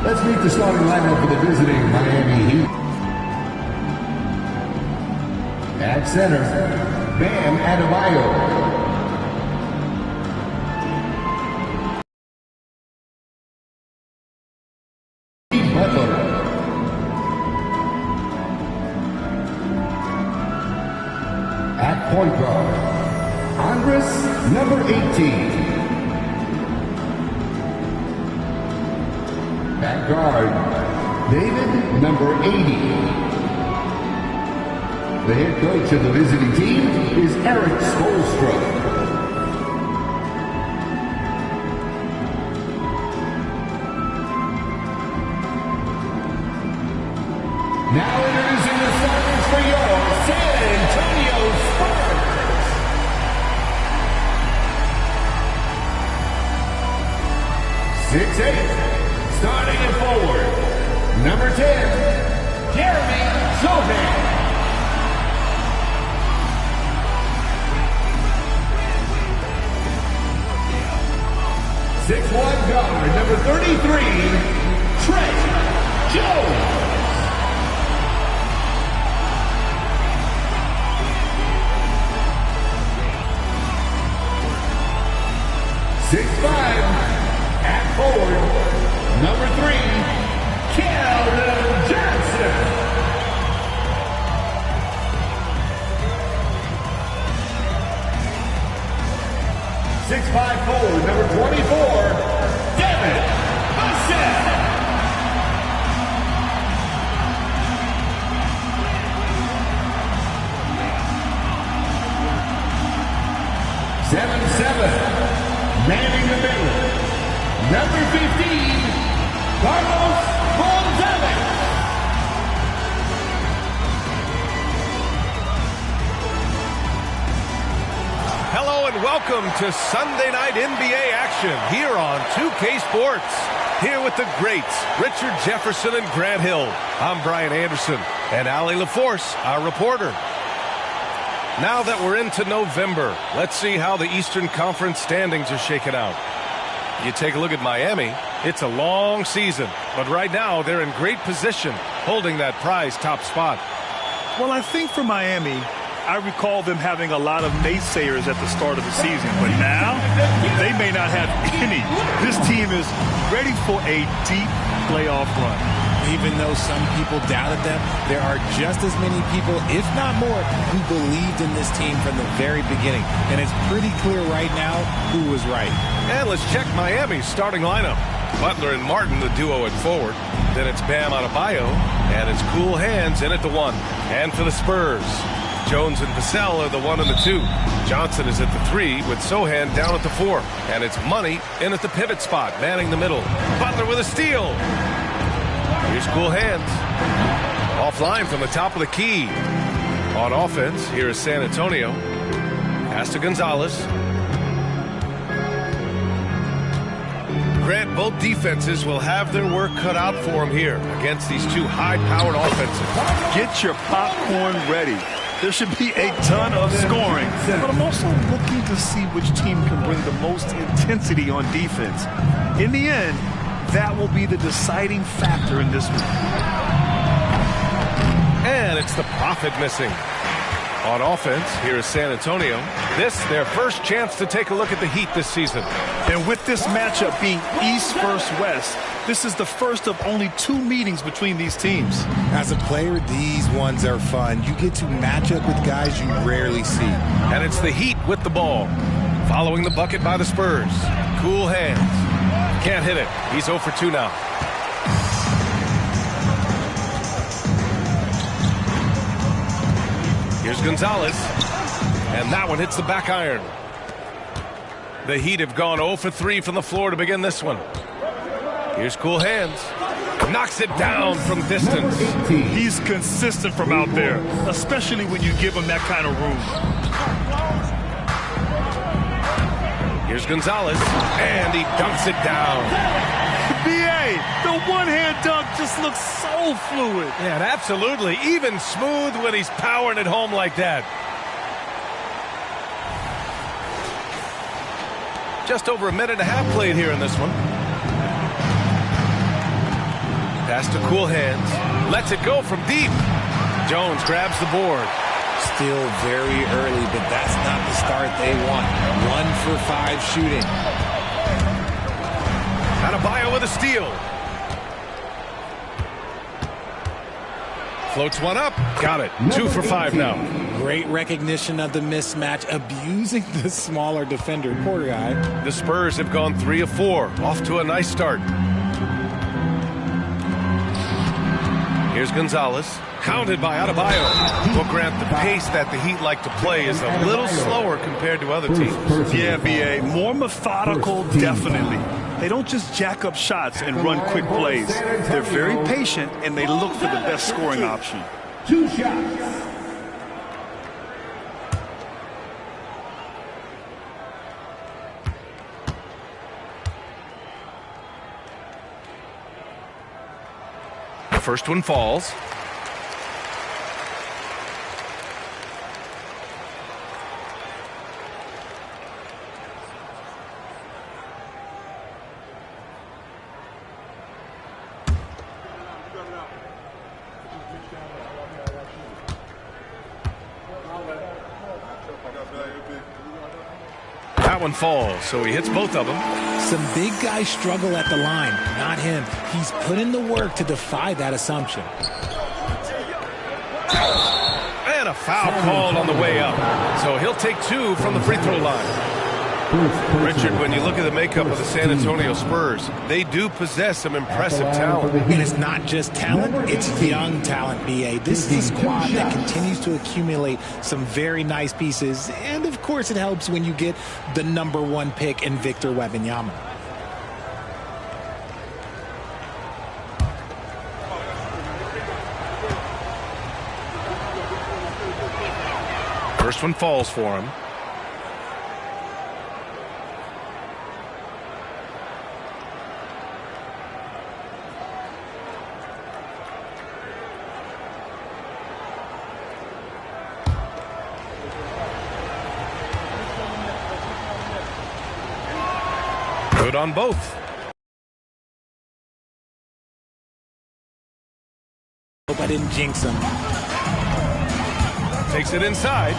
Let's meet the starting lineup for the visiting Miami Heat. At center, Bam Adebayo. At point guard, Andres, number 18. At guard, David, number 80. The head coach of the visiting team is Eric Spoelstra. Now introducing the starters for your San Antonio Spurs. Starting at forward, number 10, Jeremy Sohan. 6'1" guard, number 33, Trey Jones. 6'5", at forward, number 3, Keldon Johnson. 6'5" forward, number 24, David Bussett. 7'7", manning the middle, number 15, Carlos Gonzalez. Hello and welcome to Sunday night NBA action here on 2K Sports. Here with the greats, Richard Jefferson and Grant Hill. I'm Brian Anderson, and Allie LaForce, our reporter. Now that we're into November, let's see how the Eastern Conference standings are shaken out. You take a look at Miami, it's a long season, but right now they're in great position, holding that prize top spot. Well, I think for Miami, I recall them having a lot of naysayers at the start of the season, but now they may not have any. This team is ready for a deep playoff run. Even though some people doubted them, there are just as many people, if not more, who believed in this team from the very beginning. And it's pretty clear right now who was right. And let's check Miami's starting lineup. Butler and Martin, the duo at forward. Then it's Bam Adebayo, and it's Cool Hands in at the 1. And for the Spurs, Jones and Vassell are the 1 and the 2. Johnson is at the 3 with Sohan down at the 4. And it's Money in at the pivot spot, manning the middle. Butler with a steal. Here's Cool Hands. Offline from the top of the key. On offense, here is San Antonio. Pass to Gonzalez. Grant, both defenses will have their work cut out for them here against these two high-powered offenses. Get your popcorn ready. There should be a ton of scoring. But I'm also looking to see which team can bring the most intensity on defense. In the end, that will be the deciding factor in this one. And it's the Prophet missing. On offense, here is San Antonio. This, their first chance to take a look at the Heat this season. And with this matchup being East versus West, this is the first of only 2 meetings between these teams. As a player, these ones are fun. You get to match up with guys you rarely see. And it's the Heat with the ball. Following the bucket by the Spurs. Cool Hands. Can't hit it. He's 0 for 2 now. Here's Gonzalez. And that one hits the back iron. The Heat have gone 0 for 3 from the floor to begin this one. Here's Cool Hands. Knocks it down from distance. He's consistent from out there, especially when you give him that kind of room. Here's Gonzalez, and he dunks it down. B.A., the one-hand dunk just looks so fluid. Yeah, absolutely. Even smooth when he's powering it home like that. Just over a minute and a half played here in this one. Pass to cool hands. Lets it go from deep. Jones grabs the board. Still very early, but that's not the start they want. 1 for 5 shooting. Adebayo with a steal. Floats one up. Got it. 2 for 5 now. Great recognition of the mismatch, abusing the smaller defender, poor guy. The Spurs have gone 3 of 4. Off to a nice start. Here's Gonzalez. Counted by Adebayo. Well, Grant, the pace that the Heat like to play is a little slower compared to other teams. Yeah, B.A. More methodical, definitely. They don't just jack up shots and run quick plays. They're very patient, and they look for the best scoring option. 2 shots. The first one falls. That one falls, so he hits both of them. Some big guys struggle at the line, not him. He's put in the work to defy that assumption. And a foul called on the way up. So he'll take 2 from the free throw line. Richard, when you look at the makeup of the San Antonio Spurs, they do possess some impressive talent. And it's not just talent, it's young talent, B.A. This is a squad that continues to accumulate some very nice pieces. And, of course, it helps when you get the #1 pick in Victor Wembanyama. First one falls for him. Good on both. Hope I didn't jinx him. Takes it inside.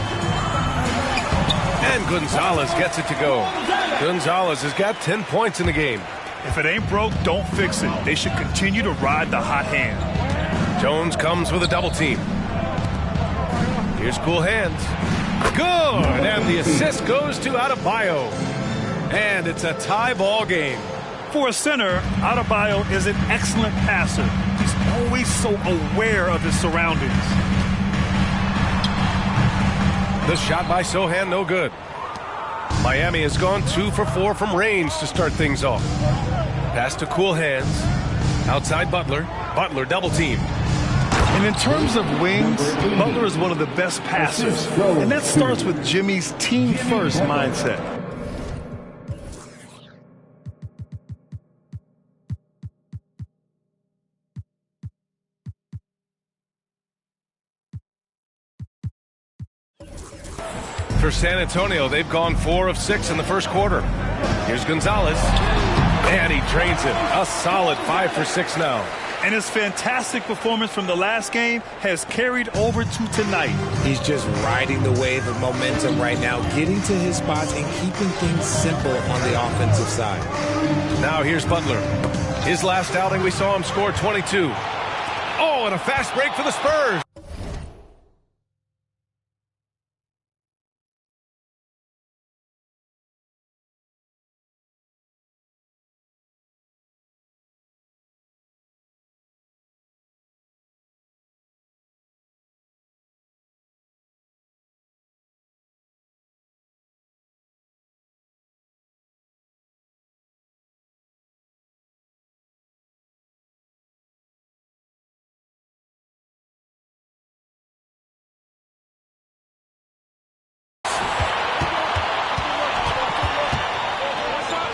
And Gonzalez gets it to go. Gonzalez has got 10 points in the game. If it ain't broke, don't fix it. They should continue to ride the hot hand. Jones comes with a double team. Here's cool hands. Good! And the assist goes to Adebayo. And it's a tie ball game. For a center, Adebayo is an excellent passer. He's always so aware of his surroundings. The shot by Sohan, no good. Miami has gone 2 for 4 from range to start things off. Pass to cool hands. Outside Butler. Butler double team. And in terms of wings, Butler is one of the best passers. And that starts with Jimmy's team-first mindset. For San Antonio, they've gone 4 of 6 in the first quarter. Here's Gonzalez. And he drains it. A solid 5 for 6 now. And his fantastic performance from the last game has carried over to tonight. He's just riding the wave of momentum right now, getting to his spots and keeping things simple on the offensive side. Now here's Butler. His last outing, we saw him score 22. Oh, and a fast break for the Spurs.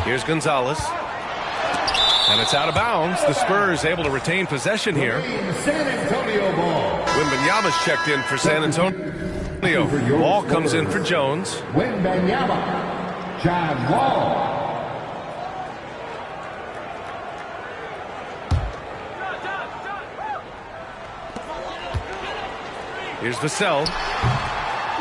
Here's Gonzalez. And it's out of bounds. The Spurs able to retain possession here. San Antonio ball. Wembanyama's checked in for San Antonio. Ball comes in for Jones. Wembanyama. John Wall. Here's Vassell.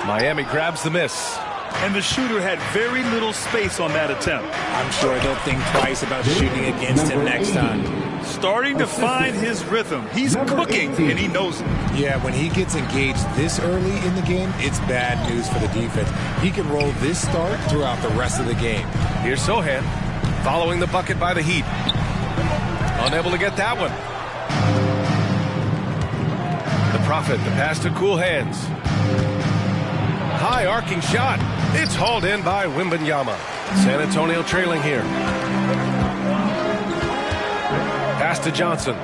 Miami grabs the miss. And the shooter had very little space on that attempt. I'm sure they'll think twice about shooting against him next time. Starting to find his rhythm. He's cooking, and he knows it. Yeah, when he gets engaged this early in the game, it's bad news for the defense. He can roll this start throughout the rest of the game. Here's Sohan, following the bucket by the Heat. Unable to get that one. The Prophet, the pass to Cool Hands. High arcing shot. It's hauled in by Wembanyama. San Antonio trailing here. Pass to Johnson.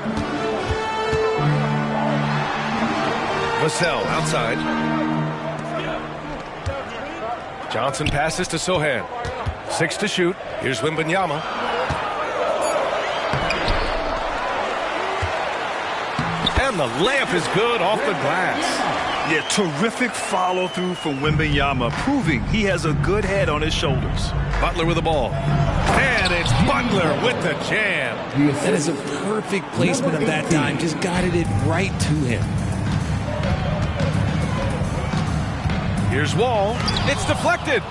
Vassell outside. Johnson passes to Sohan. 6 to shoot. Here's Wembanyama. And the layup is good off the glass. Yeah, terrific follow-through from Wembanyama, proving he has a good head on his shoulders. Butler with the ball. And it's Butler with the jam. That is a perfect placement of that dime. Just guided it right to him. Here's Wall. It's deflected.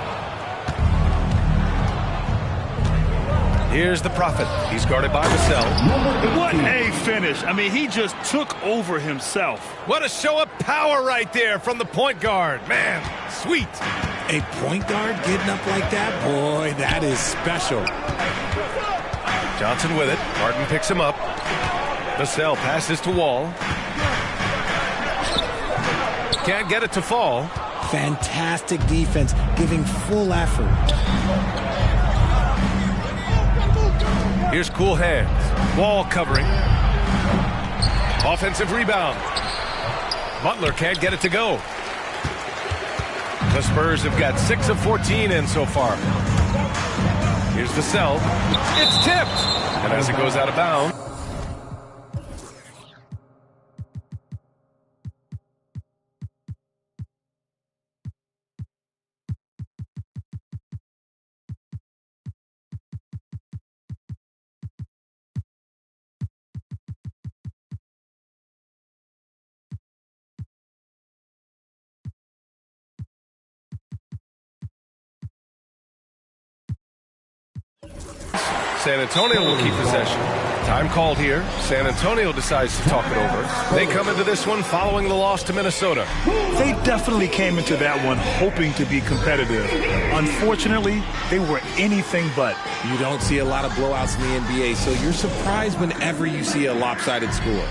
Here's the Prophet. He's guarded by Vassell. What a finish. I mean, he just took over himself. What a show of power right there from the point guard. Man, sweet. A point guard getting up like that? Boy, that is special. Johnson with it. Martin picks him up. Vassell passes to Wall. Can't get it to fall. Fantastic defense, giving full effort. Here's Cool Hands. Wall covering. Offensive rebound. Butler can't get it to go. The Spurs have got 6 of 14 in so far. Here's Vassell. It's tipped. And as it goes out of bounds. San Antonio will keep possession. Time called here. San Antonio decides to talk it over. They come into this one following the loss to Minnesota. They definitely came into that one hoping to be competitive. Unfortunately, they were anything but. You don't see a lot of blowouts in the NBA, so you're surprised whenever you see a lopsided score.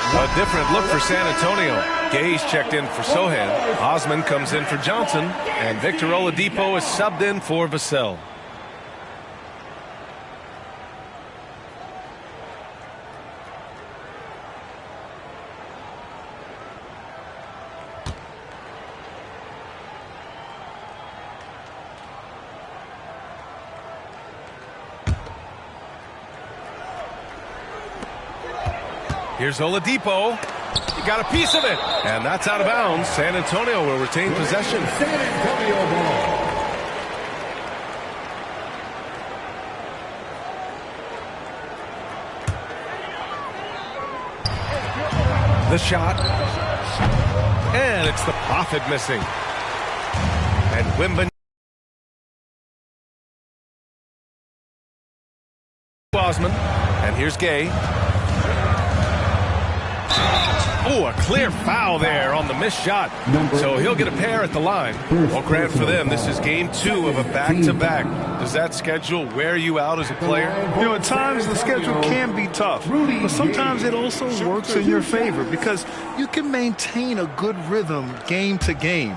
A different look for San Antonio. Gay's checked in for Sohan. Osman comes in for Johnson. And Victor Oladipo is subbed in for Vassell. Here's Oladipo. He got a piece of it. And that's out of bounds. San Antonio will retain possession. San Antonio ball. The shot. And it's the Prophet missing. And Wembanyama. Osman. And here's Gay. Oh, a clear foul there on the missed shot. So he'll get a pair at the line. Well, Grant, for them, this is game 2 of a back-to-back. Does that schedule wear you out as a player? You know, at times the schedule can be tough, but sometimes it also works in your favor because you can maintain a good rhythm game to game.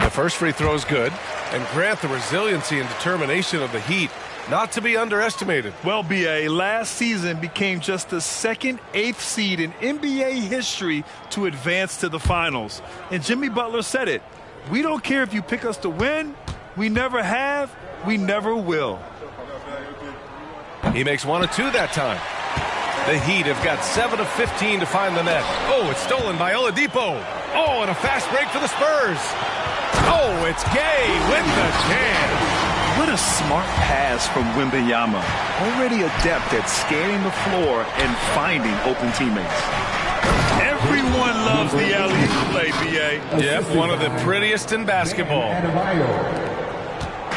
The first free throw is good. And Grant, the resiliency and determination of the Heat, not to be underestimated. Well, B.A., last season became just the second 8th seed in NBA history to advance to the finals. And Jimmy Butler said it. We don't care if you pick us to win. We never have. We never will. He makes 1 of 2 that time. The Heat have got 7 of 15 to find the net. Oh, it's stolen by Oladipo. Oh, and a fast break for the Spurs. Oh, Oh, it's Gay with the jam. What a smart pass from Wembanyama. Already adept at scanning the floor and finding open teammates. Everyone loves the alley-oop play, B.A. Yep, one of the prettiest in basketball.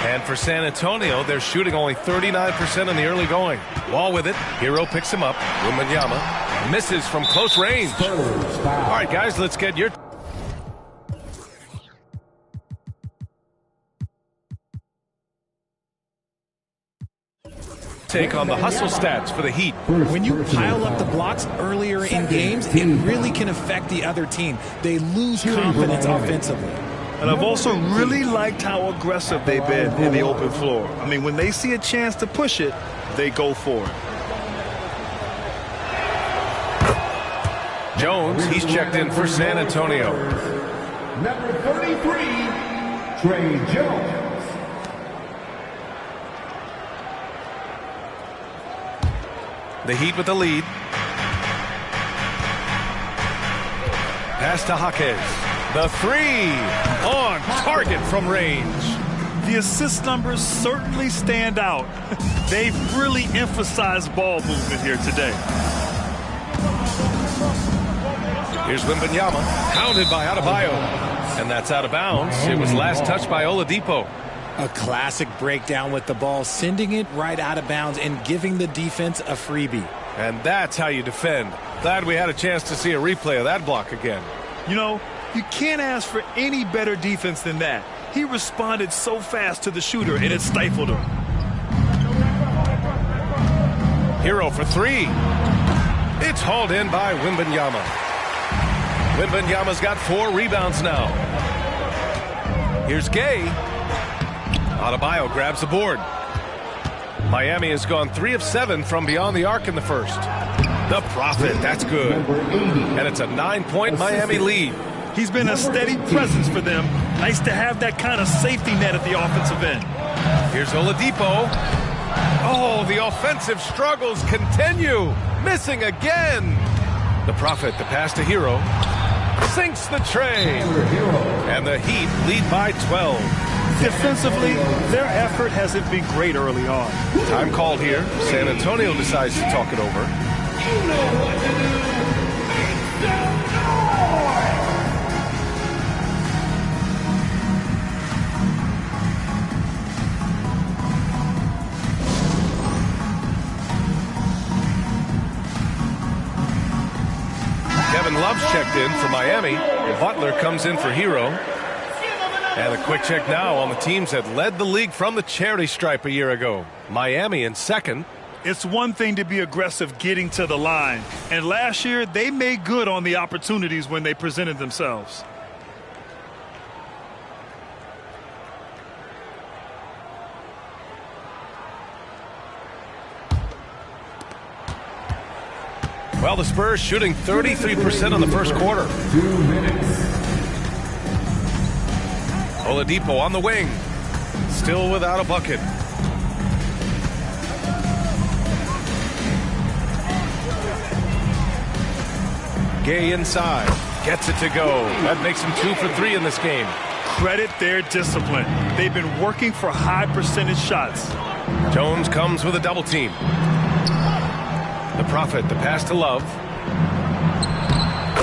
And for San Antonio, they're shooting only 39% in the early going. Wall with it. Hero picks him up. Wembanyama misses from close range. All right, guys, let's get your... take on the hustle stats for the Heat. When you pile up the blocks earlier in games, it really can affect the other team. They lose confidence offensively. And I've also really liked how aggressive they've been in the open floor. I mean, when they see a chance to push it, they go for it. Jones, he's checked in for San Antonio. Number 33, Trey Jones. The Heat with the lead. Pass to Jaquez. The three on target from range. The assist numbers certainly stand out. They've really emphasized ball movement here today. Here's Wembanyama, pounded by Adebayo. And that's out of bounds. It was last touched by Oladipo. A classic breakdown with the ball, sending it right out of bounds and giving the defense a freebie. And that's how you defend. Glad we had a chance to see a replay of that block again. You know, you can't ask for any better defense than that. He responded so fast to the shooter, and it stifled him. Hero for three. It's hauled in by Wembanyama. Wembanyama's got 4 rebounds now. Here's Gay. Adebayo grabs the board. Miami has gone 3 of 7 from beyond the arc in the first. The Prophet, that's good. And it's a 9-point Miami lead. He's been a steady presence for them. Nice to have that kind of safety net at the offensive end. Here's Oladipo. Oh, the offensive struggles continue. Missing again. The Prophet, the pass to Hero. Sinks the tray. And the Heat lead by 12. Defensively, their effort hasn't been great early on. Time called here. San Antonio decides to talk it over. You know what to do. Make some noise. Kevin Love's checked in for Miami. Butler comes in for Hero. And a quick check now on the teams that led the league from the charity stripe a year ago. Miami in second. It's one thing to be aggressive getting to the line. And last year, they made good on the opportunities when they presented themselves. Well, the Spurs shooting 33% in the first quarter. 2 minutes. Oladipo on the wing. Still without a bucket. Gay inside. Gets it to go. That makes him 2 for 3 in this game. Credit their discipline. They've been working for high percentage shots. Jones comes with a double team. The Prophet, the pass to Love.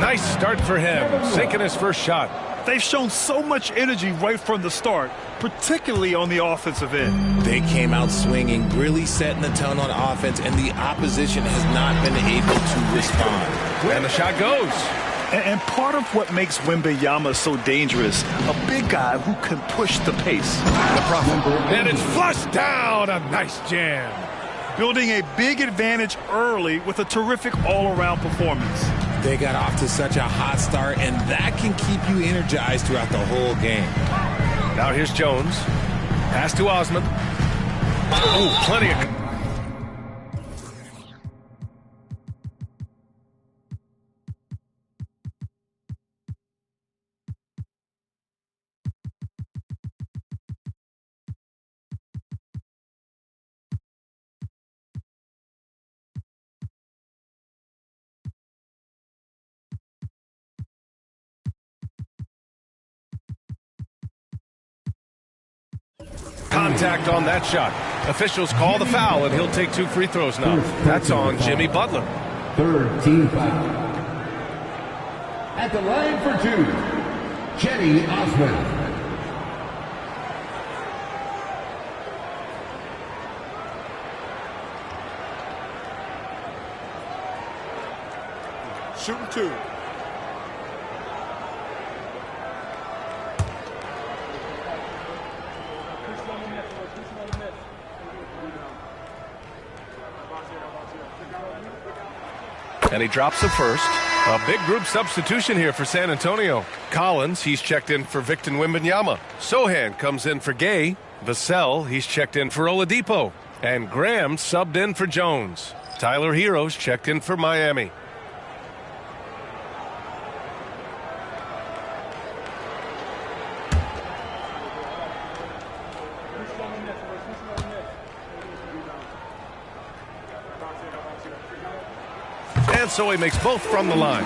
Nice start for him. Sinking his first shot. They've shown so much energy right from the start, particularly on the offensive end. They came out swinging, really setting the tone on offense, and the opposition has not been able to respond. And the shot goes. And part of what makes Wembanyama so dangerous, a big guy who can push the pace. The Prophet. And it's flushed down. A nice jam. Building a big advantage early with a terrific all-around performance. They got off to such a hot start, and that can keep you energized throughout the whole game. Now here's Jones. Pass to Osman. Ooh, plenty of... contact on that shot. Officials call the foul, and he'll take 2 free throws now. That's on Jimmy Butler. Third team foul. At the line for 2, Cedi Osman. Shooting 2. And he drops the first. A big group substitution here for San Antonio. Collins, he's checked in for Victor Wembanyama. Sohan comes in for Gay. Vassell, he's checked in for Oladipo. And Graham subbed in for Jones. Tyler Hero's checked in for Miami. And so he makes both from the line.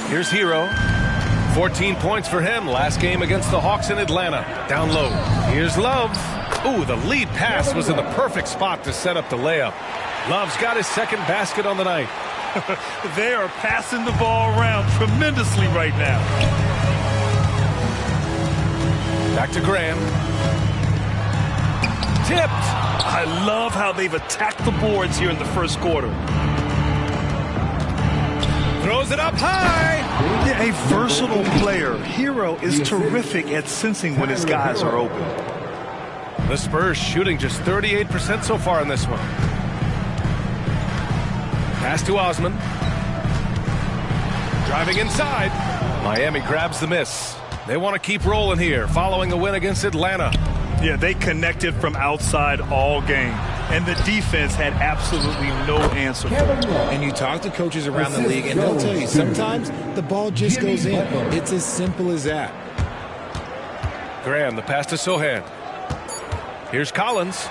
Here's Hero. 14 points for him last game against the Hawks in Atlanta. Down low. Here's Love. Ooh, the lead pass was in the perfect spot to set up the layup. Love's got his second basket on the night. They are passing the ball around tremendously right now. Back to Graham. Tipped. I love how they've attacked the boards here in the first quarter. Throws it up high. Yeah, a versatile player. Hero is terrific at sensing when his guys are open. The Spurs shooting just 38% so far in this one. Pass to Osman. Driving inside. Miami grabs the miss. They want to keep rolling here following a win against Atlanta. Yeah, they connected from outside all game, and the defense had absolutely no answer for it. And you talk to coaches around the league, and they'll tell you sometimes the ball just goes in. It's as simple as that. Graham, the pass to Sohan. Here's Collins.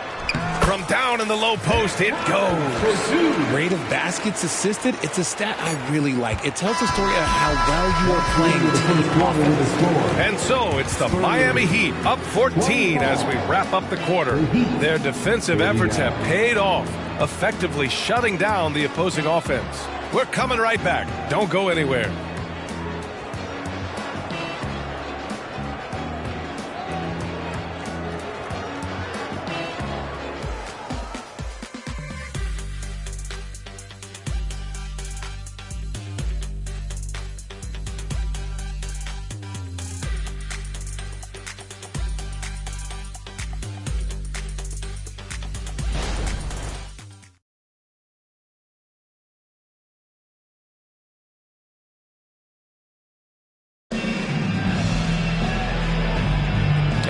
From down in the low post, it goes. Rate of baskets assisted, it's a stat I really like. It tells the story of how well you are playing team offense. And so it's the Miami Heat up 14 as we wrap up the quarter. Their defensive efforts have paid off, effectively shutting down the opposing offense. We're coming right back. Don't go anywhere.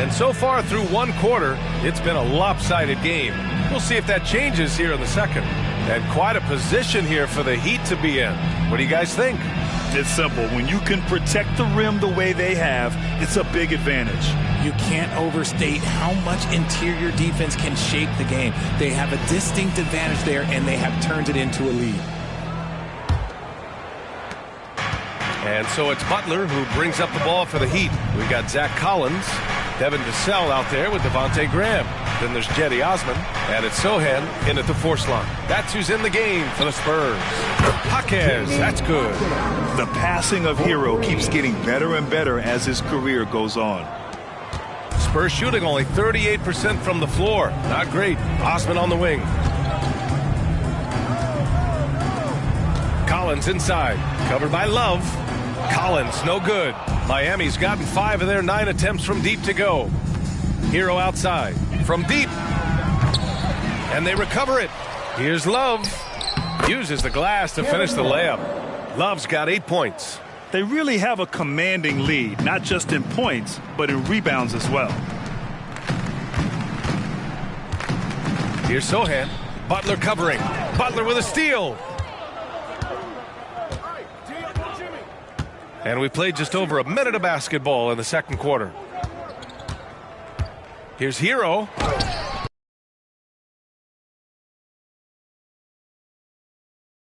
And so far through one quarter, it's been a lopsided game. We'll see if that changes here in the second. And quite a position here for the Heat to be in. What do you guys think? It's simple. When you can protect the rim the way they have, it's a big advantage. You can't overstate how much interior defense can shape the game. They have a distinct advantage there, and they have turned it into a lead. And so it's Butler who brings up the ball for the Heat. We've got Zach Collins, Devin Vassell out there with Devontae Graham. Then there's Cedi Osman, and it's Sohan in at the force line. That's who's in the game for the Spurs. Jaquez, that's good. The passing of Hero keeps getting better and better as his career goes on. Spurs shooting only 38% from the floor. Not great. Osman on the wing. Collins inside. Covered by Love. Collins, no good. Miami's gotten 5 of their 9 attempts from deep to go. Hero outside. From deep. And they recover it. Here's Love. Uses the glass to finish the layup. Love's got 8 points. They really have a commanding lead, not just in points, but in rebounds as well. Here's Sohan. Butler covering. Butler with a steal. And we played just over a minute of basketball in the second quarter. Here's Hero.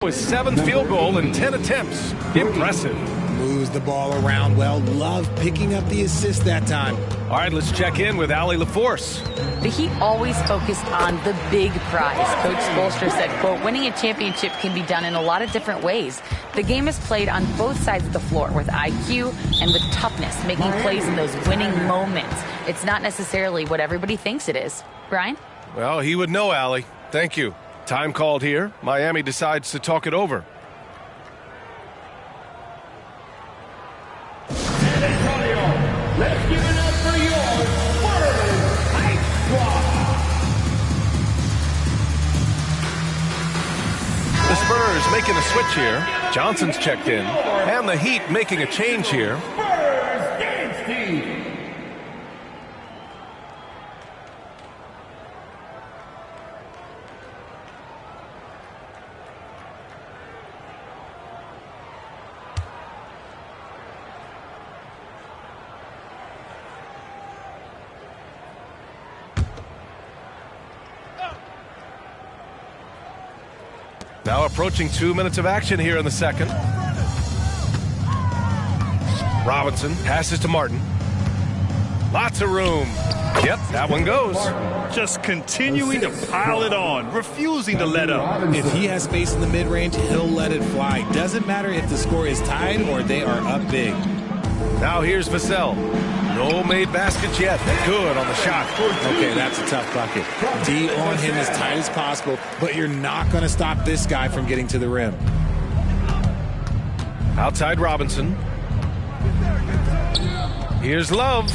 With 7th field goal in 10 attempts. Impressive. Moves the ball around well. Love picking up the assist that time. All right, let's check in with Allie LaForce. The Heat always focused on the big prize. Coach Spoelstra said, quote, winning a championship can be done in a lot of different ways. The game is played on both sides of the floor with IQ and with toughness, making plays in those winning moments. It's not necessarily what everybody thinks it is. Brian? Well, he would know, Allie. Thank you. Time called here. Miami decides to talk it over. San Antonio, let's give it up for your Spurs Hype Squad. The Spurs making a switch here. Johnson's checked in. And the Heat making a change here. Spurs dance team. Now approaching 2 minutes of action here in the second. Robinson passes to Martin. Lots of room. Yep, that one goes. Just continuing to pile it on, refusing to let up. If he has space in the mid-range, he'll let it fly. Doesn't matter if the score is tied or they are up big. Now here's Vassell. No made baskets yet. Good on the shot. Okay, that's a tough bucket. D on him as tight as possible, but you're not going to stop this guy from getting to the rim. Outside Robinson. Here's Love.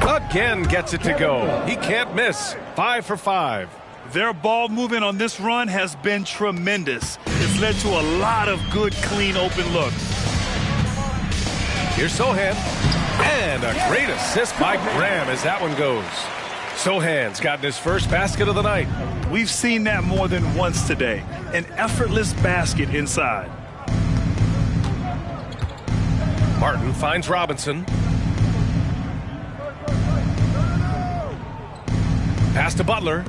Again gets it to go. He can't miss. 5 for 5. Their ball movement on this run has been tremendous. It's led to a lot of good, clean, open looks. Here's Sohan. And a great assist by Graham as that one goes. Sohan's gotten his first basket of the night. We've seen that more than once today. An effortless basket inside. Martin finds Robinson. Pass to Butler.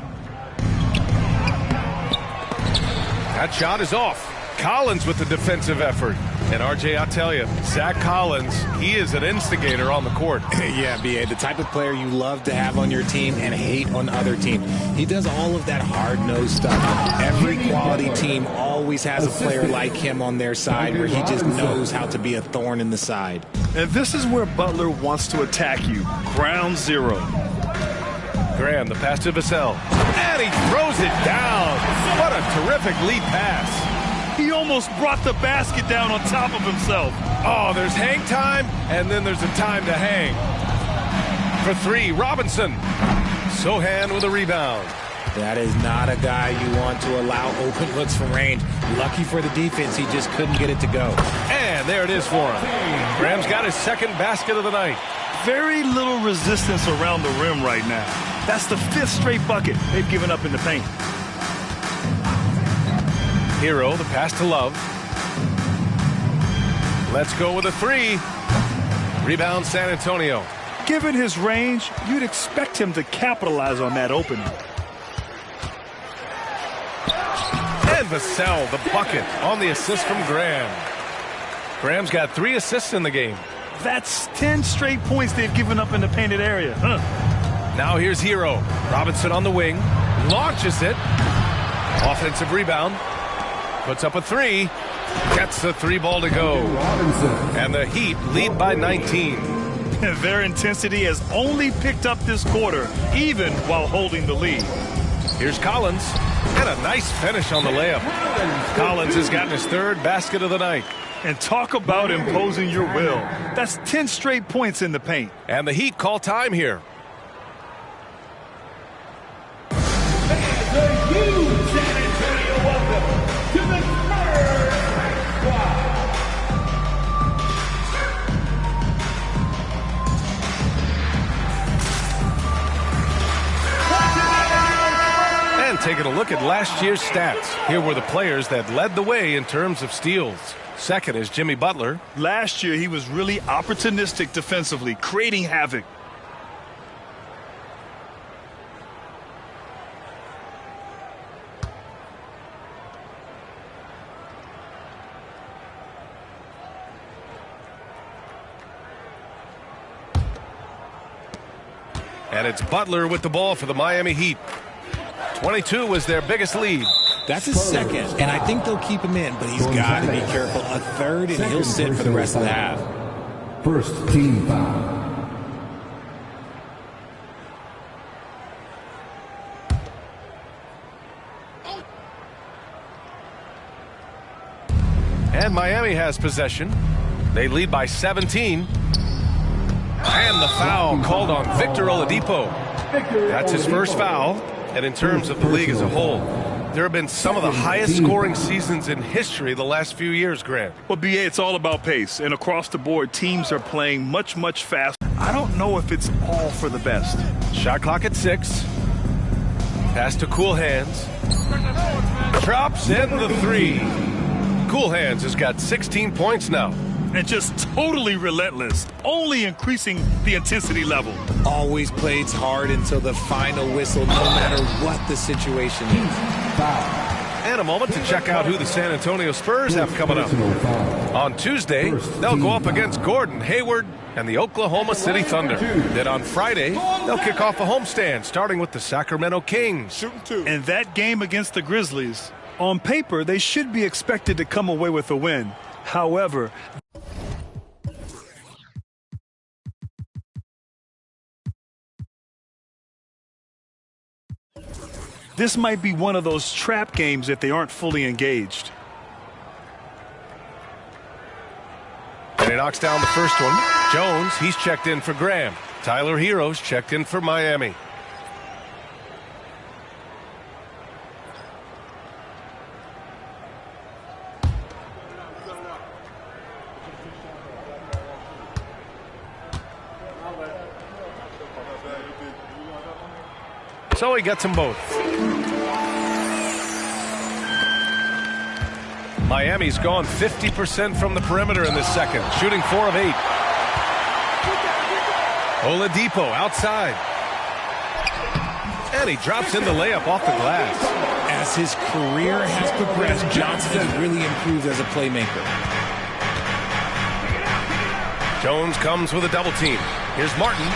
That shot is off. Collins with the defensive effort. And RJ, I'll tell you, Zach Collins, he is an instigator on the court. Yeah, B.A., the type of player you love to have on your team and hate on other team. He does all of that hard-nosed stuff. Every quality team always has a player like him on their side where he just knows how to be a thorn in the side. And this is where Butler wants to attack you. Ground zero. Graham, the pass to Vassell. And he throws it down. What a terrific lead pass. He almost brought the basket down on top of himself. Oh, there's hang time, and then there's a time to hang. For 3, Robinson. Sohan with a rebound. That is not a guy you want to allow open looks from range. Lucky for the defense, he just couldn't get it to go. And there it is for him. Graham's got his second basket of the night. Very little resistance around the rim right now. That's the 5th straight bucket they've given up in the paint. Hero, the pass to Love. Let's go with a 3. Rebound San Antonio. Given his range, you'd expect him to capitalize on that opening. And Vassell, the bucket on the assist from Graham. Graham's got 3 assists in the game. That's 10 straight points they've given up in the painted area. Now here's Hero. Robinson on the wing. Launches it. Offensive rebound. Puts up a 3. Gets the 3 ball to go. And the Heat lead by 19. Their intensity has only picked up this quarter, even while holding the lead. Here's Collins. And a nice finish on the layup. Collins has gotten his 3rd basket of the night. And talk about imposing your will. That's 10 straight points in the paint. And the Heat call time here. Taking a look at last year's stats. Here were the players that led the way in terms of steals. Second is Jimmy Butler. Last year, he was really opportunistic defensively, creating havoc. And it's Butler with the ball for the Miami Heat. 22 was their biggest lead. That's his second, and I think they'll keep him in, but he's got to be careful. A third, and he'll sit for the rest of the half. First team foul. And Miami has possession. They lead by 17. And the foul called on Victor Oladipo. That's his first foul. And in terms of the league as a whole, there have been some of the highest scoring seasons in history the last few years, Grant. Well, BA, it's all about pace. And across the board, teams are playing much, much faster. I don't know if it's all for the best. Shot clock at 6. Pass to Cool Hands. Drops in the 3. Cool Hands has got 16 points now. And just totally relentless, only increasing the intensity level. Always plays hard until the final whistle, no matter what the situation is. And a moment to check out who the San Antonio Spurs have coming up. On Tuesday, they'll go up against Gordon Hayward and the Oklahoma City Thunder. Then on Friday, they'll kick off a homestand, starting with the Sacramento Kings. And that game against the Grizzlies, on paper, they should be expected to come away with a win. However, this might be one of those trap games if they aren't fully engaged. And he knocks down the first one. Jones, he's checked in for Graham. Tyler Hero's checked in for Miami. So he gets them both. Miami's gone 50% from the perimeter in this second, shooting 4 of 8. Oladipo outside. And he drops in the layup off the glass. As his career has progressed, Johnson has really improved as a playmaker. Jones comes with a double team. Here's Martin.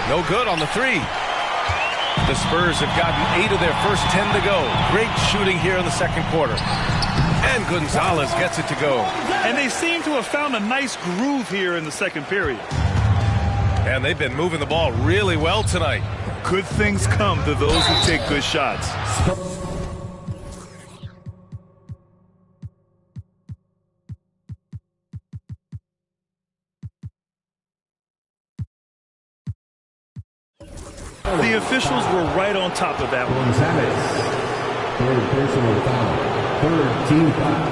No good on the 3. The Spurs have gotten 8 of their first 10 to go. Great shooting here in the second quarter. And Gonzalez gets it to go. And they seem to have found a nice groove here in the second period. And they've been moving the ball really well tonight. Good things come to those who take good shots. The officials were right on top of that one. Third personal foul. Third team foul.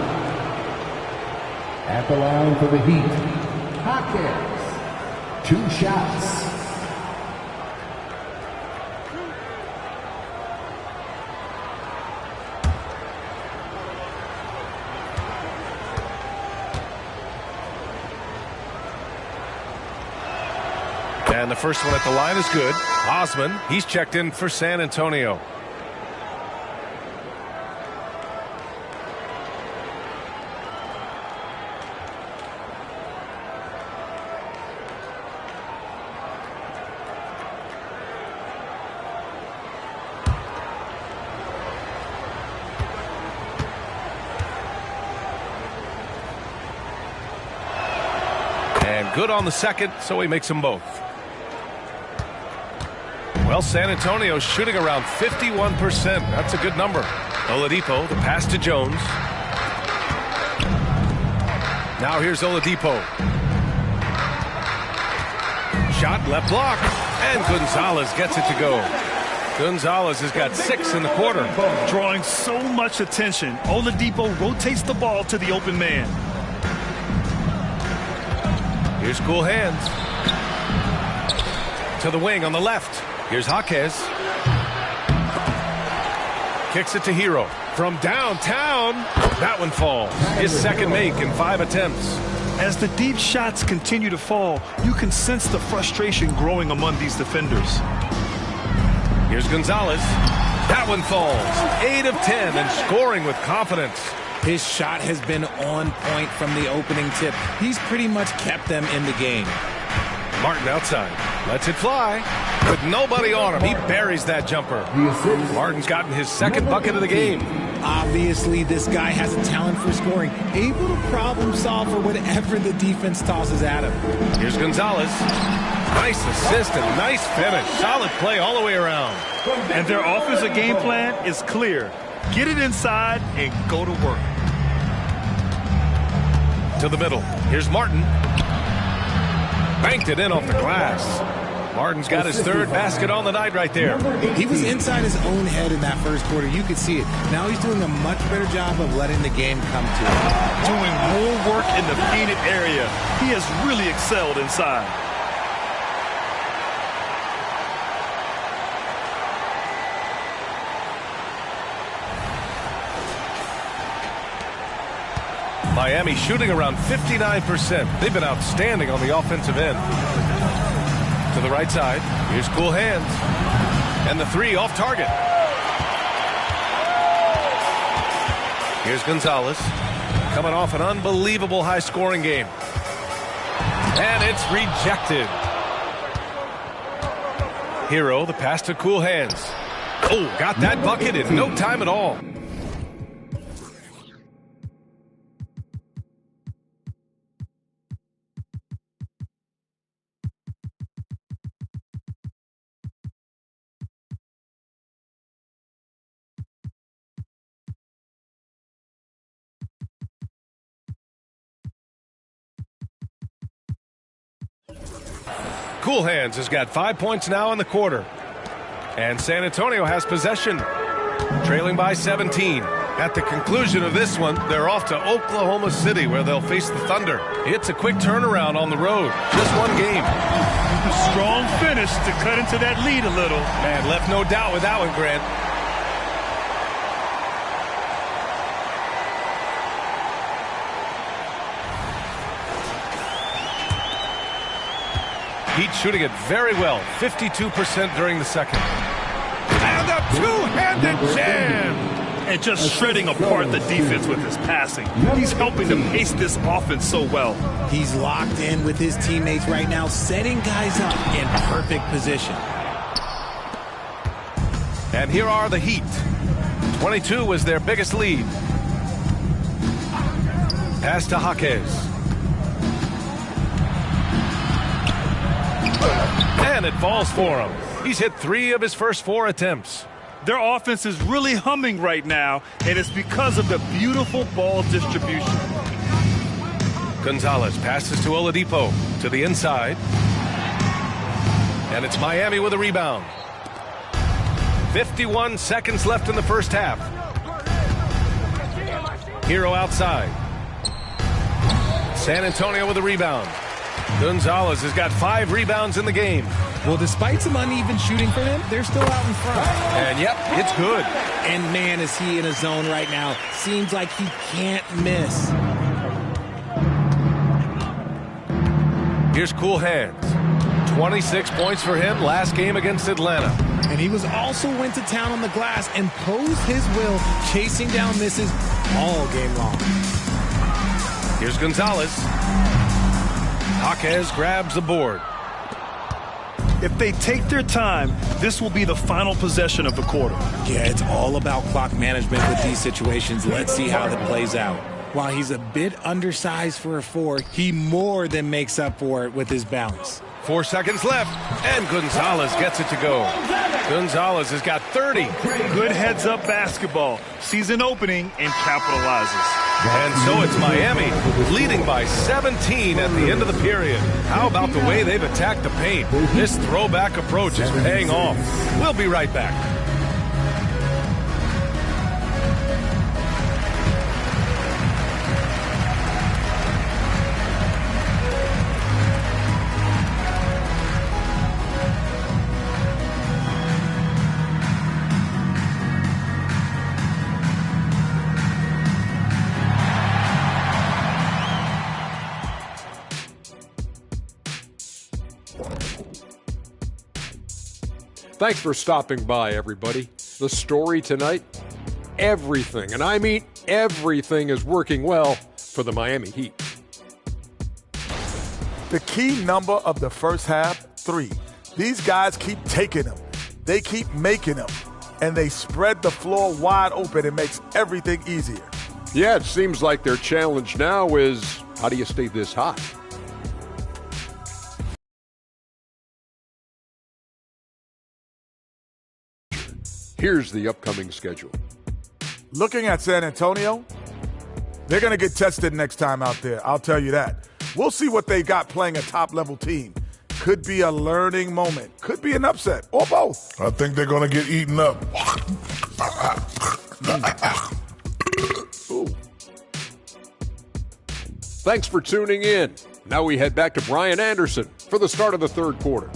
At the line for the Heat, Hawkins. 2 shots. And the first one at the line is good. Osman, he's checked in for San Antonio. And good on the second, so he makes them both. Well, San Antonio's shooting around 51%. That's a good number. Oladipo, the pass to Jones. Now here's Oladipo. Shot left block. And Gonzalez gets it to go. Gonzalez has got 6 in the quarter. Drawing so much attention, Oladipo rotates the ball to the open man. Here's Cool Hands. To the wing on the left. Here's Jaquez. Kicks it to Hero. From downtown. That one falls. His second make in 5 attempts. As the deep shots continue to fall, you can sense the frustration growing among these defenders. Here's Gonzalez. That one falls. 8 of 10 and scoring with confidence. His shot has been on point from the opening tip. He's pretty much kept them in the game. Martin outside. Lets it fly. With nobody on him, he buries that jumper. Martin's gotten his second bucket of the game. Obviously, this guy has a talent for scoring, able to problem solve for whatever the defense tosses at him. Here's Gonzalez. Nice assist and nice finish. Solid play all the way around. And their offensive game plan is clear. Get it inside and go to work. To the middle. Here's Martin. Banked it in off the glass. Martin's got his third basket on the night right there. He was inside his own head in that first quarter. You could see it. Now he's doing a much better job of letting the game come to him. Doing more work in the painted area. He has really excelled inside. Miami shooting around 59%. They've been outstanding on the offensive end. To the right side. Here's Cool Hands. And the three off target. Here's Gonzalez. Coming off an unbelievable high-scoring game. And it's rejected. Hero, the pass to Cool Hands. Oh, got that bucket in no time at all. Cool Hands has got 5 points now in the quarter. And San Antonio has possession, trailing by 17. At the conclusion of this one, they're off to Oklahoma City, where they'll face the Thunder. It's a quick turnaround on the road. Just one game. Strong finish to cut into that lead a little. Man, left no doubt with that one, Grant. Heat shooting it very well, 52% during the second. And a two-handed jam! And just shredding apart the defense with his passing. He's helping to pace this offense so well. He's locked in with his teammates right now, setting guys up in perfect position. And here are the Heat. 22 was their biggest lead. Pass to Jaquez. And it falls for him. He's hit 3 of his first 4 attempts. Their offense is really humming right now, and it's because of the beautiful ball distribution. Gonzalez passes to Oladipo to the inside. And it's Miami with a rebound. 51 seconds left in the first half. Hero outside. San Antonio with a rebound. Gonzalez has got 5 rebounds in the game. Well, despite some uneven shooting for them, they're still out in front. And yep, it's good. And man, is he in a zone right now. Seems like he can't miss. Here's Cool Hands. 26 points for him last game against Atlanta. And he was also went to town on the glass and posed his will, chasing down misses all game long. Here's Gonzalez. Jaquez grabs the board. If they take their time, this will be the final possession of the quarter. Yeah, it's all about clock management with these situations. Let's see how that plays out. While he's a bit undersized for a 4, he more than makes up for it with his bounce. 4 seconds left, and Gonzalez gets it to go. Gonzalez has got 30. Good heads-up basketball. Sees an opening and capitalizes. And so it's Miami, leading by 17 at the end of the period. How about the way they've attacked the paint? This throwback approach is paying off. We'll be right back. Thanks for stopping by, everybody. The story tonight, everything, and I mean everything, is working well for the Miami Heat. The key number of the first half, 3. These guys keep taking them. They keep making them. And they spread the floor wide open. It makes everything easier. Yeah, it seems like their challenge now is, how do you stay this hot? Here's the upcoming schedule. Looking at San Antonio, they're going to get tested next time out there. I'll tell you that. We'll see what they got playing a top-level team. Could be a learning moment. Could be an upset, or both. I think they're going to get eaten up. Ooh. Thanks for tuning in. Now we head back to Brian Anderson for the start of the third quarter.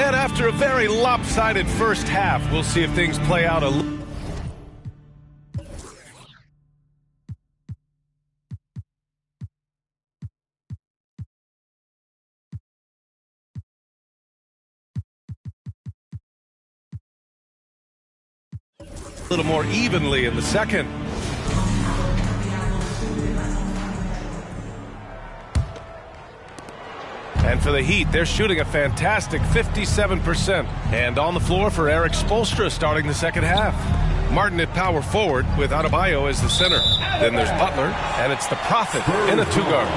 And after a very lopsided first half, we'll see if things play out a little more evenly in the second. And for the Heat, they're shooting a fantastic 57%. And on the floor for Eric Spoelstra starting the second half. Martin at power forward with Adebayo as the center. Then there's Butler, and it's the Prophet in a two-guard.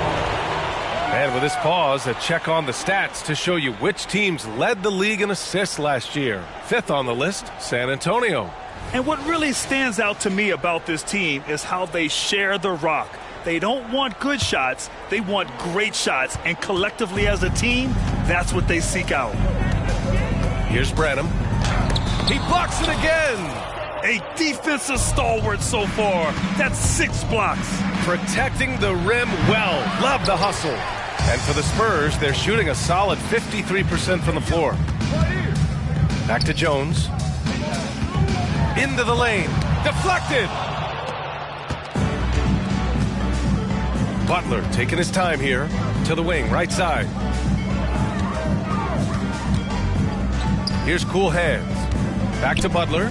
And with this pause, a check on the stats to show you which teams led the league in assists last year. Fifth on the list, San Antonio. And what really stands out to me about this team is how they share the rock. They don't want good shots, they want great shots. And collectively as a team, that's what they seek out. Here's Branham. He blocks it again. A defensive stalwart so far. That's 6 blocks. Protecting the rim well. Love the hustle. And for the Spurs, they're shooting a solid 53% from the floor. Back to Jones. Into the lane. Deflected. Butler taking his time here to the wing, right side. Here's cool hands. Back to Butler.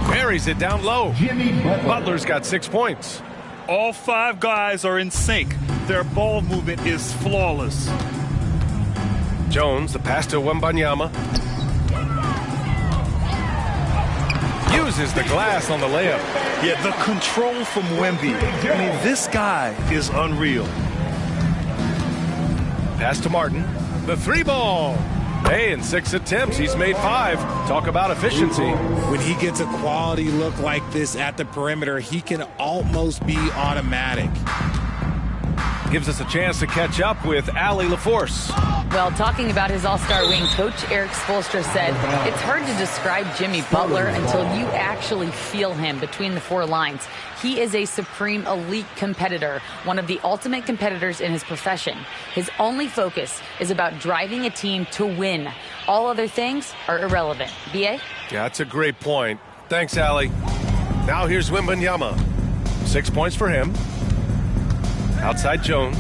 Buries it down low. Butler's got 6 points. All 5 guys are in sync. Their ball movement is flawless. Jones, the pass to Wembanyama. Uses the glass on the layup. Yeah, the control from Wemby. I mean, this guy is unreal. Pass to Martin. The 3-ball. Hey, in 6 attempts, he's made 5. Talk about efficiency. When he gets a quality look like this at the perimeter, he can almost be automatic. Gives us a chance to catch up with Allie LaForce. Well, talking about his all-star wing, Coach Eric Spoelstra said, it's hard to describe Jimmy Butler until you actually feel him between the 4 lines. He is a supreme elite competitor, one of the ultimate competitors in his profession. His only focus is about driving a team to win. All other things are irrelevant. B.A.? Yeah, that's a great point. Thanks, Allie. Now here's Wembanyama. 6 points for him. Outside Jones.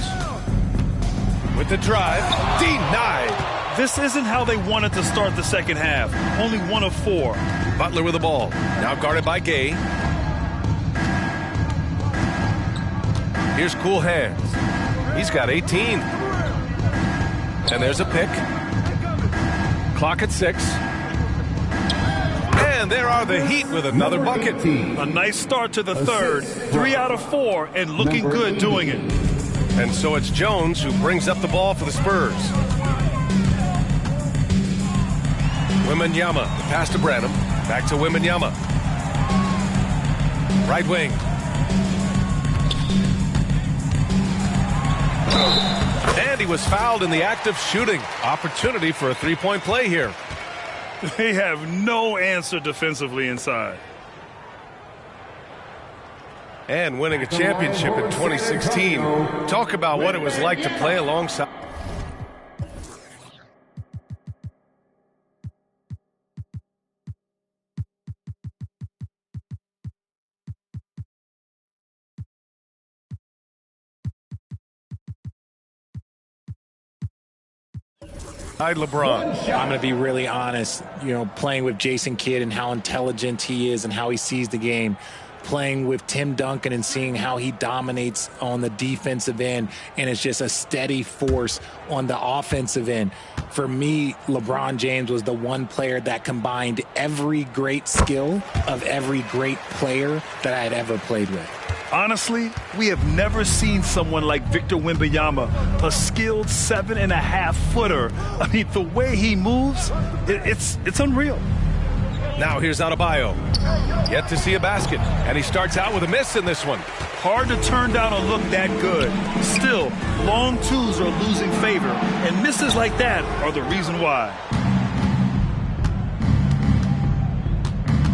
With the drive. Denied. This isn't how they wanted to start the second half. Only 1 of 4. Butler with the ball. Now guarded by Gay. Here's Cool Hands. He's got 18. And there's a pick. Clock at 6. And there are the Heat with another bucket. A nice start to the third. 3 out of 4 and looking good doing it. And so it's Jones who brings up the ball for the Spurs. Wembanyama, pass to Branham. Back to Wembanyama. Right wing. And he was fouled in the act of shooting. Opportunity for a three-point play here. They have no answer defensively inside. And winning a championship in 2016. Talk about what it was like to play alongside. LeBron. I'm going to be really honest, playing with Jason Kidd and how intelligent he is and how he sees the game, playing with Tim Duncan and seeing how he dominates on the defensive end and is just a steady force on the offensive end. For me, LeBron James was the one player that combined every great skill of every great player that I had ever played with. Honestly, we have never seen someone like Victor Wembanyama, a skilled 7.5-footer. I mean, the way he moves, it's unreal. Now here's Adebayo. Yet to see a basket. And he starts out with a miss in this one. Hard to turn down a look that good. Still, long twos are losing favor, and misses like that are the reason why.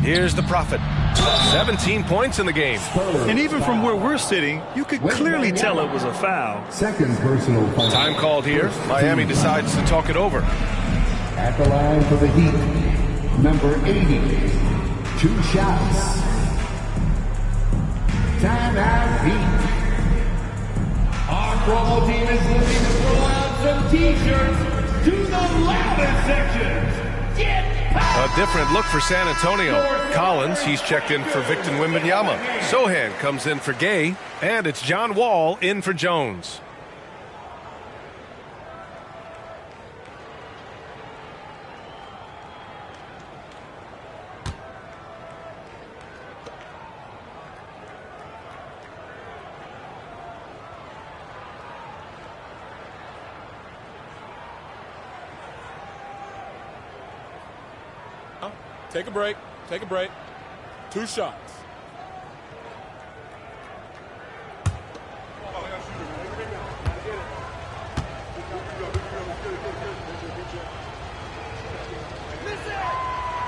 Here's the Prophet. 17 points in the game. And even from where we're sitting, you could clearly tell it was a foul. Second personal foul. Time called here. Miami decides to talk it over. At the line for the Heat, number 80. 2 shots. Timeout Heat. Our promo team is looking to throw out some T-shirts to the loudest sections. Get a different look for San Antonio. Collins, he's checked in for Victor Wembanyama. Sohan comes in for Gay. And it's John Wall in for Jones. Take a break. Take a break. 2 shots.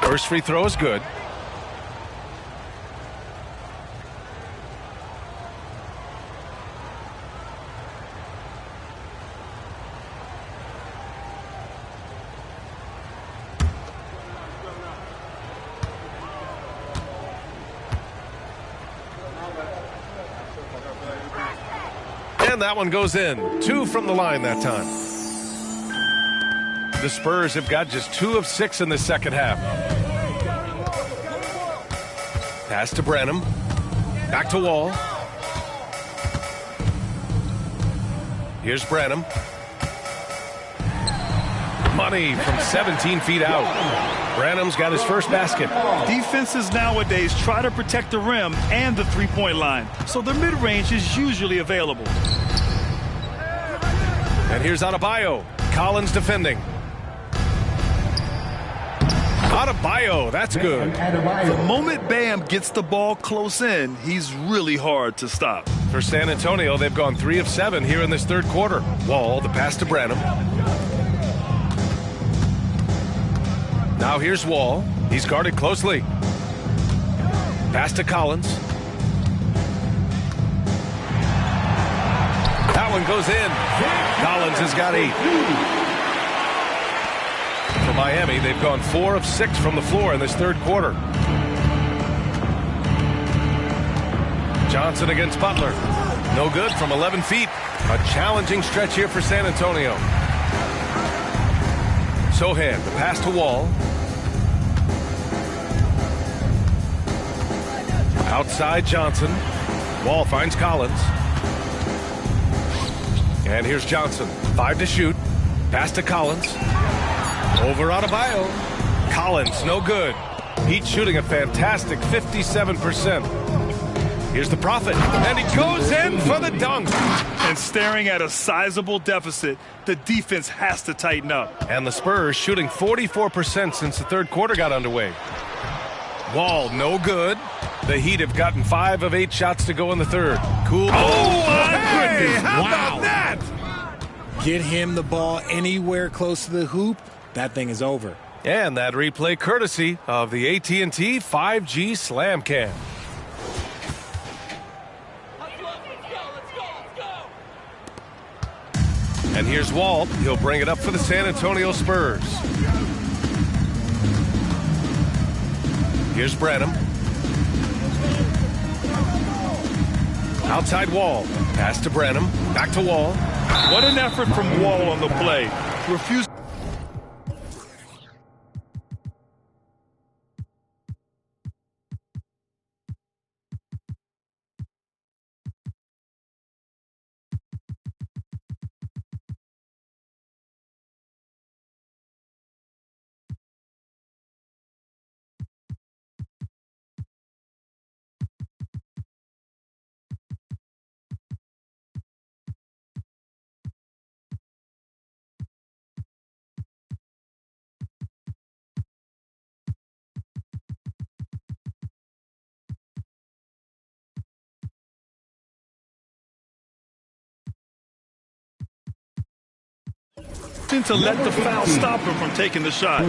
First free throw is good. And that one goes in. 2 from the line that time. The Spurs have got just 2 of 6 in the second half. Pass to Branham. Back to Wall. Here's Branham. Money from 17 feet out. Branham's got his first basket. Defenses nowadays try to protect the rim and the three-point line, so the mid-range is usually available. And here's Adebayo. Collins defending. Adebayo, that's good. The moment Bam gets the ball close in, he's really hard to stop. For San Antonio, they've gone 3 of 7 here in this third quarter. Wall, the pass to Branham. Now here's Wall. He's guarded closely. Pass to Collins. That one goes in. Collins has got 8. For Miami, they've gone 4 of 6 from the floor in this third quarter. Johnson against Butler. No good from 11 feet. A challenging stretch here for San Antonio. Sohan, the pass to Wall. Outside Johnson. Wall finds Collins. And here's Johnson. 5 to shoot. Pass to Collins. Over Adebayo. Collins, no good. Heat shooting a fantastic 57%. Here's the Prophet. And he goes in for the dunk. And staring at a sizable deficit, the defense has to tighten up. And the Spurs shooting 44% since the third quarter got underway. Wall, no good. The Heat have gotten 5 of 8 shots to go in the third. Cool. Oh, my goodness. How Wow. about that? Get him the ball anywhere close to the hoop, that thing is over. And that replay courtesy of the AT&T 5G Slam Cam. And here's Wall. He'll bring it up for the San Antonio Spurs. Here's Branham. Outside Wall. Pass to Branham. Back to Wall. What an effort from Wall on the play. Refuse. To let the foul stop him from taking the shot.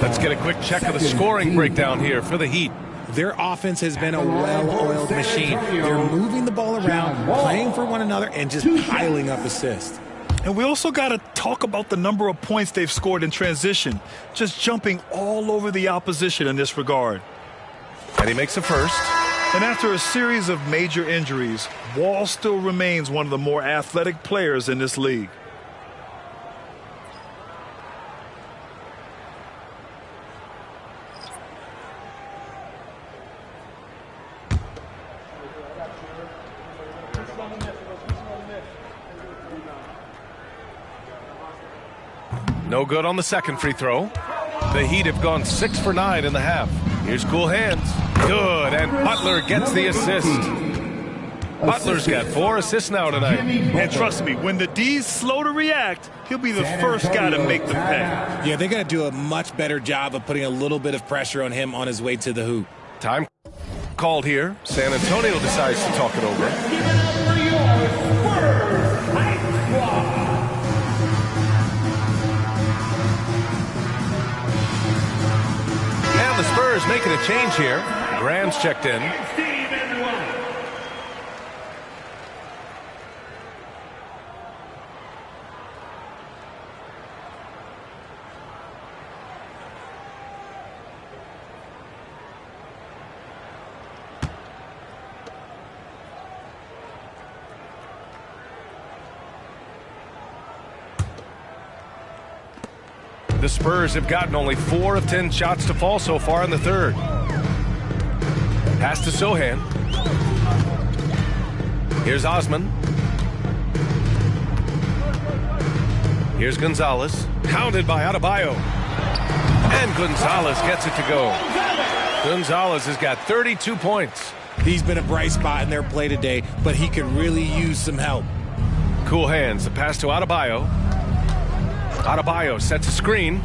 Let's get a quick check of the scoring breakdown here for the Heat. Their offense has been a well-oiled machine. They're moving the ball around, playing for one another, and just piling up assists. And we also got to talk about the number of points they've scored in transition, just jumping all over the opposition in this regard. And he makes the first. And after a series of major injuries, Wall still remains one of the more athletic players in this league. No good on the second free throw. The Heat have gone 6 for 9 in the half. Here's Cool Hands. Good, and Butler gets the assist. Butler's got 4 assists now tonight. And trust me, when the D's slow to react, he'll be the first guy to make them pay. Yeah, they got to do a much better job of putting a little bit of pressure on him on his way to the hoop. Time called here. San Antonio decides to talk it over. Give it up for your Spurs Hype Squad. And the Spurs making a change here. Graham's checked in. The Spurs have gotten only 4 of 10 shots to fall so far in the third. Pass to Sohan. Here's Osman. Here's Gonzalez. Hounded by Adebayo. And Gonzalez gets it to go. Gonzalez has got 32 points. He's been a bright spot in their play today, but he could really use some help. Cool Hands. The pass to Adebayo. Adebayo sets a screen.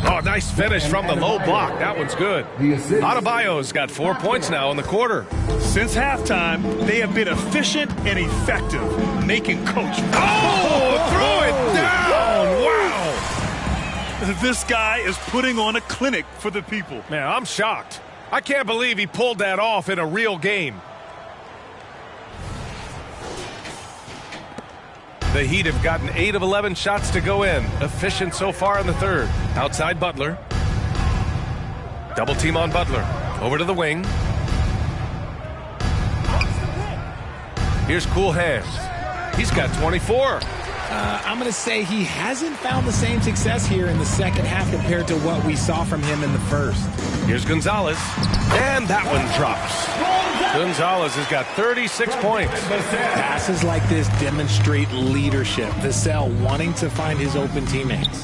Oh, nice finish from the low block. That one's good. Adebayo's got 4 points now in the quarter. Since halftime, they have been efficient and effective, making coach. Oh, throw it down. Wow. This guy is putting on a clinic for the people. Man, I'm shocked. I can't believe he pulled that off in a real game. The Heat have gotten 8 of 11 shots to go in. Efficient so far in the third. Outside Butler. Double team on Butler. Over to the wing. Here's Cool Hands. He's got 24. I'm going to say he hasn't found the same success here in the second half compared to what we saw from him in the first. Here's Gonzalez, and that one drops. Gonzalez has got 36 points. Passes like this demonstrate leadership. Vassell wanting to find his open teammates.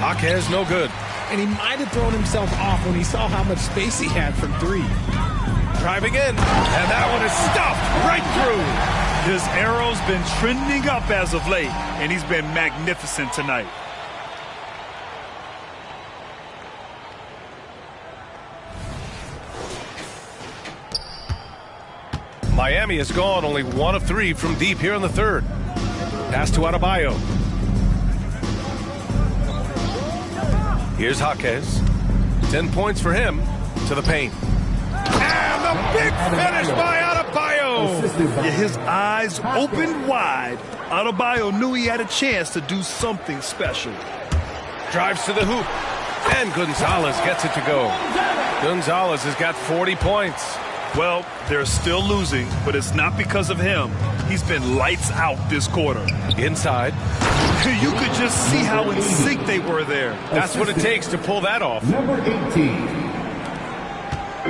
Jaquez, no good. And he might have thrown himself off when he saw how much space he had from three. Driving in, and that one is stuffed right through. His arrow's been trending up as of late, and he's been magnificent tonight. Miami has gone only 1 of 3 from deep here in the third. Pass to Adebayo. Here's Jaquez. 10 points for him to the paint. And the big finish by Adebayo. Yeah, his eyes opened wide. Adebayo knew he had a chance to do something special. Drives to the hoop. And Gonzalez gets it to go. Gonzalez has got 40 points. Well, they're still losing, but it's not because of him. He's been lights out this quarter. Inside. You could just see how in sync they were there. That's what it takes to pull that off. Number 18.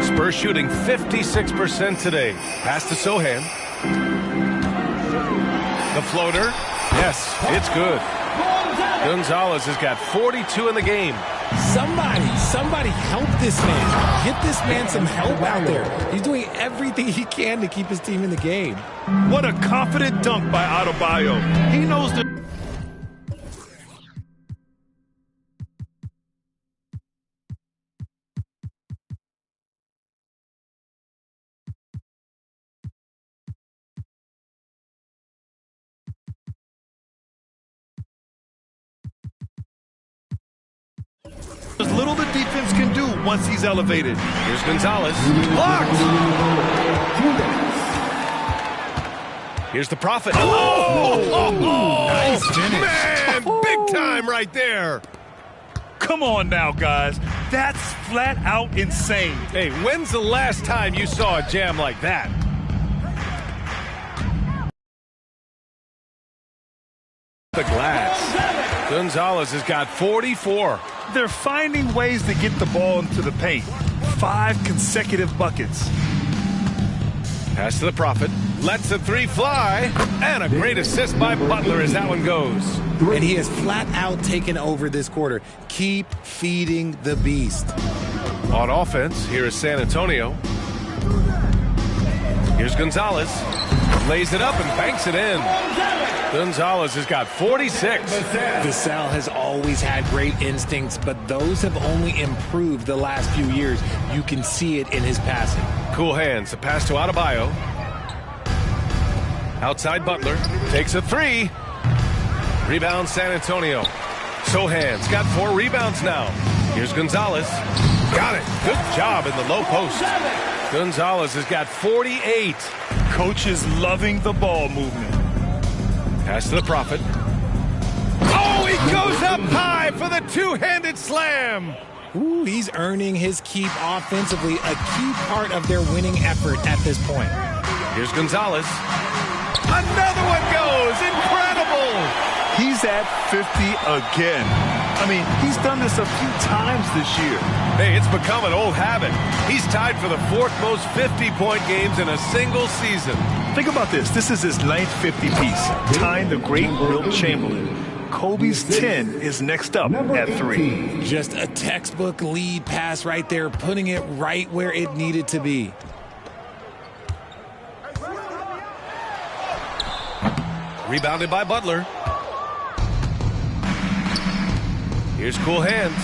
Spurs shooting 56% today. Pass to Sohan. The floater. Yes, it's good. Gonzalez has got 42 in the game. Somebody help this man. Get this man some help out there. He's doing everything he can to keep his team in the game. What a confident dunk by Adebayo. He knows the... There's little the defense can do once he's elevated. Here's Gonzalez. Blocked! Here's the Prophet. Nice finish. Man, big time right there. Come on now, guys. That's flat out insane. Hey, when's the last time you saw a jam like that? The glass. Gonzalez has got 44. They're finding ways to get the ball into the paint. 5 consecutive buckets. Pass to the Prophet. Lets the three fly. And a great assist by Butler as that one goes. And he has flat out taken over this quarter. Keep feeding the beast. On offense, here is San Antonio. Here's Gonzalez. Lays it up and banks it in. Gonzalez has got 46. Vassell has always had great instincts, but those have only improved the last few years. You can see it in his passing. Cool hands. The pass to Adebayo. Outside Butler. Takes a three. Rebound San Antonio. Sohan's got 4 rebounds now. Here's Gonzalez. Got it. Good job in the low post. Gonzalez has got 48. Coach is loving the ball movement. Pass to the Prophet. Oh, he goes up high for the two-handed slam. Ooh, he's earning his keep offensively, a key part of their winning effort at this point. Here's Gonzalez. Another one goes. Incredible. He's at 50 again. I mean, he's done this a few times this year. Hey, it's become an old habit. He's tied for the 4th most 50-point games in a single season. Think about this. This is his 9th 50 piece, tying the great Wilt Chamberlain. Kobe's 10 is next up at 3. Just a textbook lead pass right there, putting it right where it needed to be. Rebounded by Butler. Here's cool hands.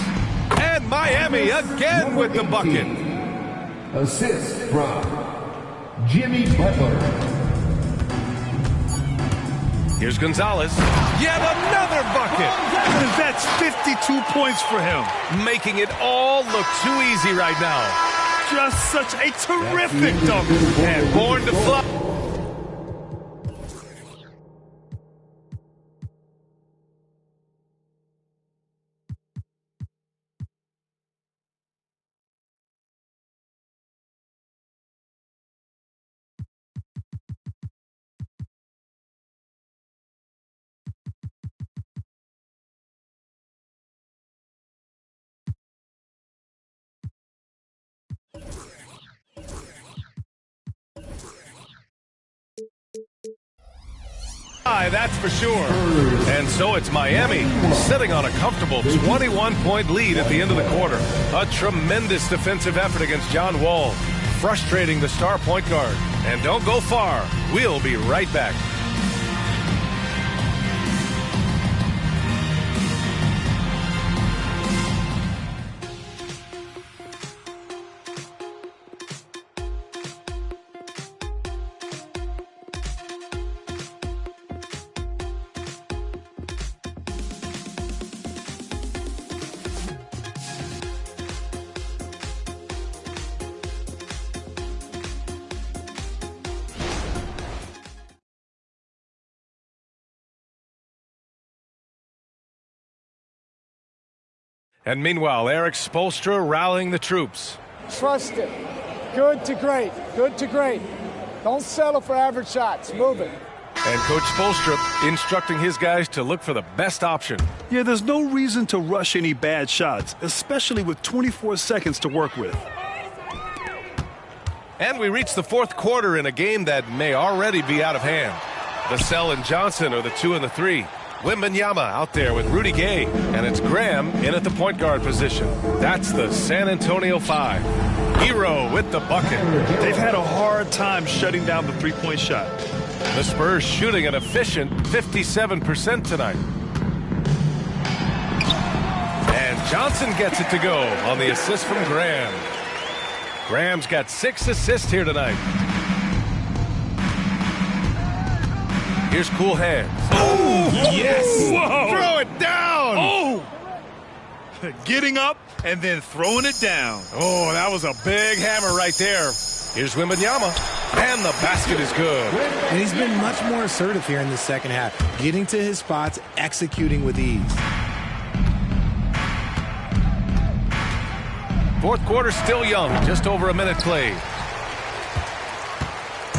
And Miami again with the bucket. Assist from Jimmy Butler. Here's Gonzalez. Yet another bucket. That's 52 points for him. Making it all look too easy right now. Just such a terrific dunk. And born to fly. That's for sure. And so it's Miami sitting on a comfortable 21-point lead at the end of the quarter. A tremendous defensive effort against John Wall, frustrating the star point guard. And don't go far. We'll be right back. And meanwhile, Eric Spoelstra rallying the troops. Trust it. Good to great. Good to great. Don't settle for average shots. Move it. And Coach Spoelstra instructing his guys to look for the best option. Yeah, there's no reason to rush any bad shots, especially with 24 seconds to work with. And we reach the fourth quarter in a game that may already be out of hand. Vassell and Johnson are the 2 and the 3. Wembanyama out there with Rudy Gay, and it's Graham in at the point guard position. That's the San Antonio 5. Hero with the bucket. They've had a hard time shutting down the three-point shot. The Spurs shooting an efficient 57% tonight. And Johnson gets it to go on the assist from Graham. Graham's got 6 assists here tonight. Here's cool hands. Oh, yes! Whoa. Throw it down! Oh! Getting up and then throwing it down. Oh, that was a big hammer right there. Here's Wembanyama, and the basket is good. And he's been much more assertive here in the second half, getting to his spots, executing with ease. Fourth quarter still young, just over a minute played.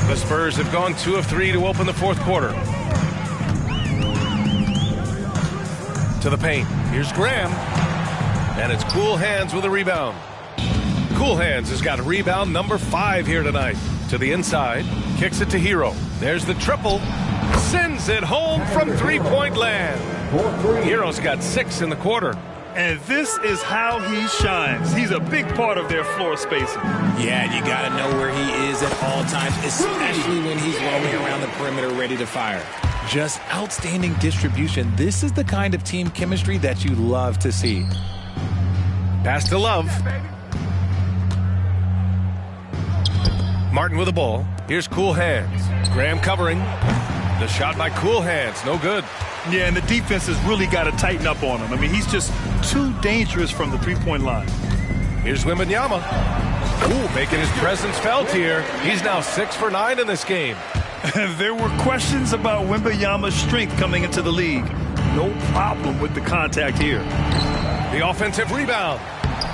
The Spurs have gone 2 of 3 to open the fourth quarter. To the paint. Here's Graham. And it's Cool Hands with a rebound. Cool Hands has got rebound number 5 here tonight. To the inside. Kicks it to Hero. There's the triple. Sends it home from three-point land. Hero's got 6 in the quarter. And this is how he shines. He's a big part of their floor spacing. Yeah, you got to know where he is at all times, especially when he's roaming around the perimeter ready to fire. Just outstanding distribution. This is the kind of team chemistry that you love to see. Pass to Love. Martin with the ball. Here's Cool Hands. Graham covering. The shot by Cool Hands. No good. Yeah, and the defense has really got to tighten up on him. I mean, he's just too dangerous from the three-point line. Here's Wembanyama. Ooh, making his presence felt here. He's now 6 for 9 in this game. There were questions about Wembanyama's strength coming into the league. No problem with the contact here. The offensive rebound.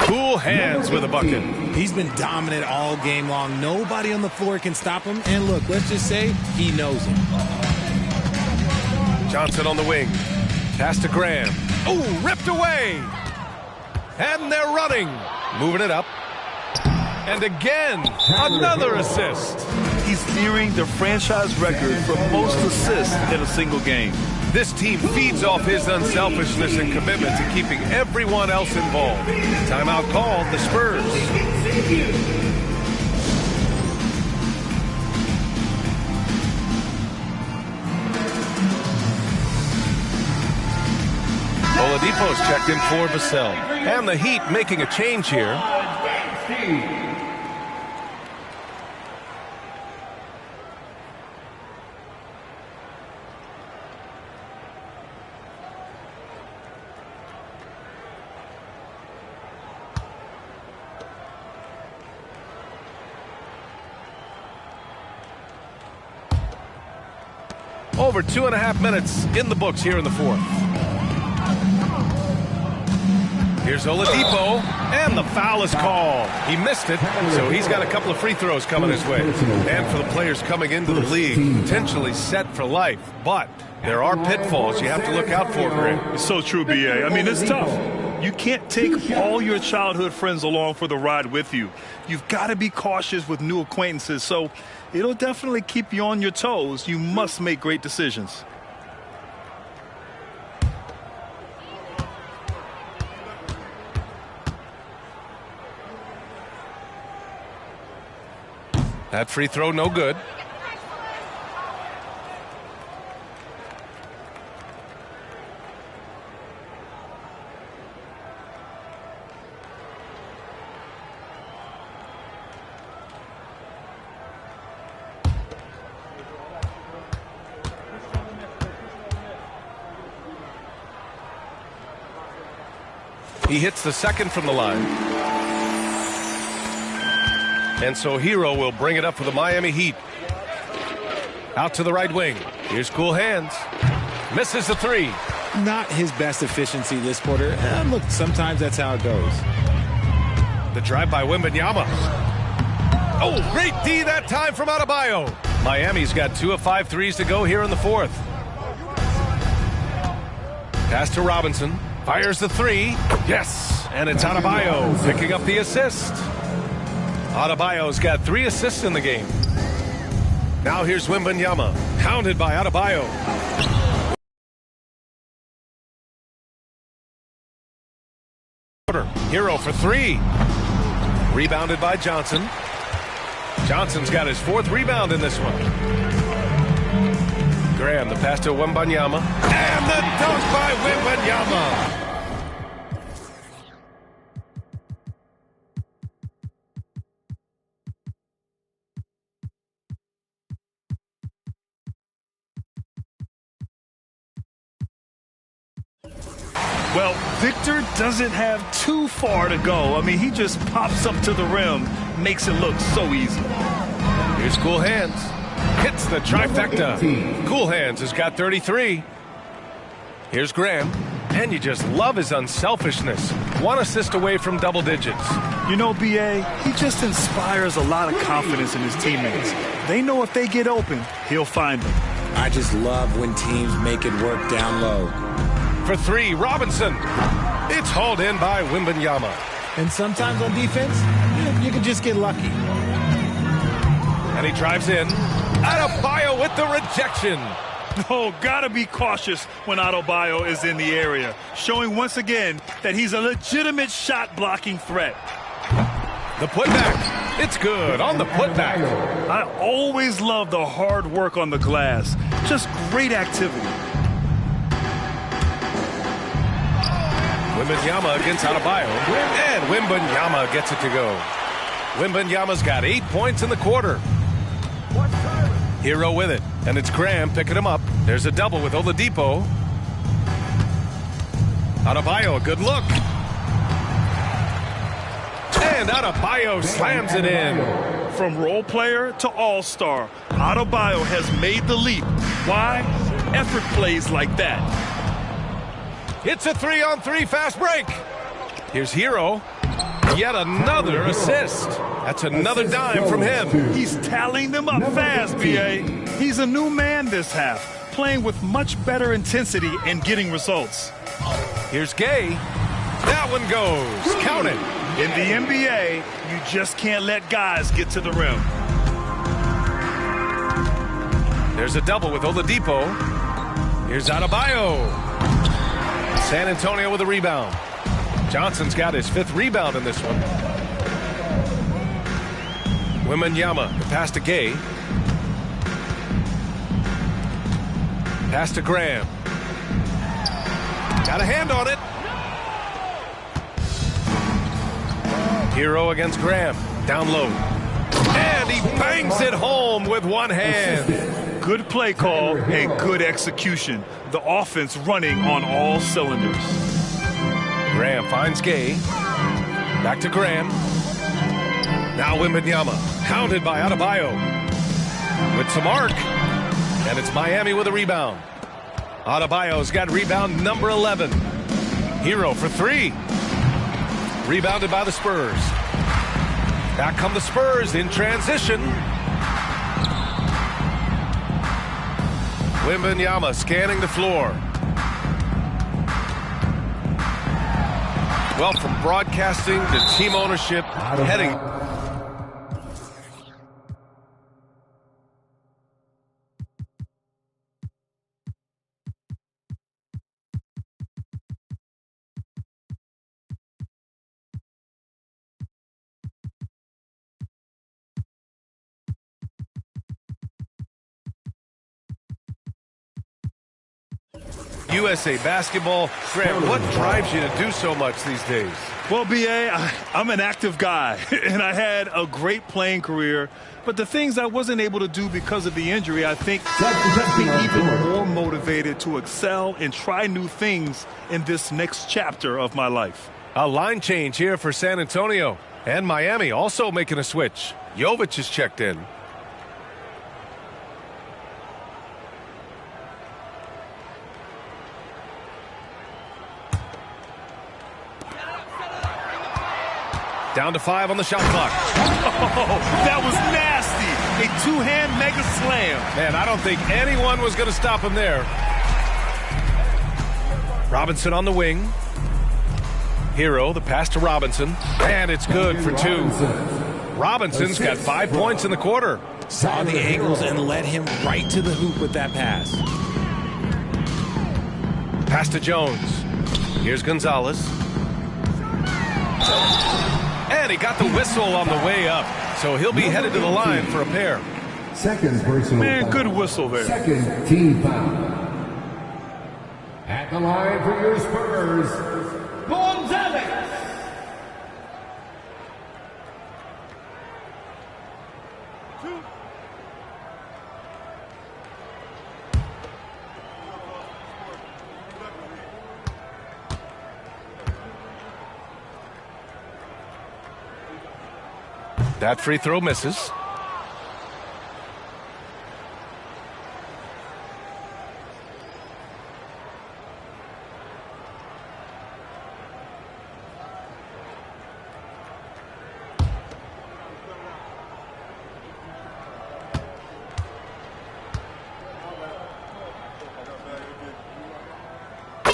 Cool Hands with a bucket. He's been dominant all game long. Nobody on the floor can stop him. And look, let's just say he knows it. Johnson on the wing. Pass to Graham. Oh, ripped away. And they're running. Moving it up. And again, another assist. He's nearing the franchise record for most assists in a single game. This team feeds off his unselfishness and commitment to keeping everyone else involved. Timeout called, the Spurs. Oladipo's checked in for Vassell. And the Heat making a change here. Over 2.5 minutes in the books here in the fourth. Here's Oladipo, and the foul is called. He missed it, so he's got a couple of free throws coming his way. And for the players coming into the league, potentially set for life. But there are pitfalls you have to look out for, Greg. It's so true, B.A. I mean, it's tough. You can't take all your childhood friends along for the ride with you. You've got to be cautious with new acquaintances, so it'll definitely keep you on your toes. You must make great decisions. That free throw no good. He hits the second from the line. And so Hero will bring it up for the Miami Heat. Out to the right wing. Here's Cool Hands. Misses the three. Not his best efficiency this quarter. Look, sometimes that's how it goes. The drive by Wembanyama. Oh, great D that time from Adebayo. Miami's got 2 of 5 threes to go here in the fourth. Pass to Robinson. Fires the three. Yes. And it's Adebayo picking up the assist. Adebayo's got 3 assists in the game. Now here's Wembanyama. Hounded by Adebayo. Hero for 3. Rebounded by Johnson. Johnson's got his 4th rebound in this one. Graham, the pass to Wembanyama. And the dunk by Wembanyama. Well, Victor doesn't have too far to go. I mean, he just pops up to the rim, makes it look so easy. Here's Cool Hands. Hits the trifecta. Cool Hands has got 33. Here's Graham. And you just love his unselfishness. 1 assist away from double digits. You know, B.A., he just inspires a lot of confidence in his teammates. They know if they get open, he'll find them. I just love when teams make it work down low. For 3, Robinson. It's hauled in by Wembanyama. And sometimes on defense, you can just get lucky. And he drives in. Adebayo with the rejection. Oh, gotta be cautious when Adebayo is in the area, showing once again that he's a legitimate shot-blocking threat. The putback. It's good on the putback. I always love the hard work on the glass. Just great activity. Wembanyama against Adebayo, and Wembanyama gets it to go. Wembanyama's got 8 points in the quarter. Hero with it, and it's Graham picking him up. There's a double with Oladipo. Adebayo, a good look. And Adebayo slams it in. From role player to all-star, Adebayo has made the leap. Why? Effort plays like that. It's a 3-on-3 fast break. Here's Hero. Yet another assist. That's another dime from him. He's tallying them up fast, B.A. He's a new man this half, playing with much better intensity and getting results. Here's Gay. That one goes. Count it. In the NBA, you just can't let guys get to the rim. There's a double with Oladipo. Here's Adebayo. San Antonio with a rebound. Johnson's got his 5th rebound in this one. Wembanyama, the pass to Gay. Pass to Graham. Got a hand on it. Hero against Graham. Down low. And he bangs it home with one hand. Good play call and good execution. The offense running on all cylinders. Graham finds Gay. Back to Graham. Now Wembanyama. Hounded by Adebayo. With some arc. And it's Miami with a rebound. Adebayo's got rebound number 11. Hero for 3. Rebounded by the Spurs. Back come the Spurs in transition. Wembanyama scanning the floor. Well, from broadcasting to team ownership, heading USA Basketball. Grant, what drives you to do so much these days? Well, B.A., I'm an active guy, and I had a great playing career. But the things I wasn't able to do because of the injury, I think left me even more motivated to excel and try new things in this next chapter of my life. A line change here for San Antonio. And Miami also making a switch. Jovic is checked in. Down to 5 on the shot clock. Oh, that was nasty. A two-hand mega slam. Man, I don't think anyone was going to stop him there. Robinson on the wing. Hero, the pass to Robinson. And it's good for 2. Robinson's got 5 points in the quarter. Saw the angles and led him right to the hoop with that pass. Pass to Jones. Here's Gonzalez. And he got the whistle on the way up. So he'll be headed to the line for a pair. Second personal Man, foul. good whistle there. Second team foul. At the line for your Spurs, Gonzalez. That free throw misses.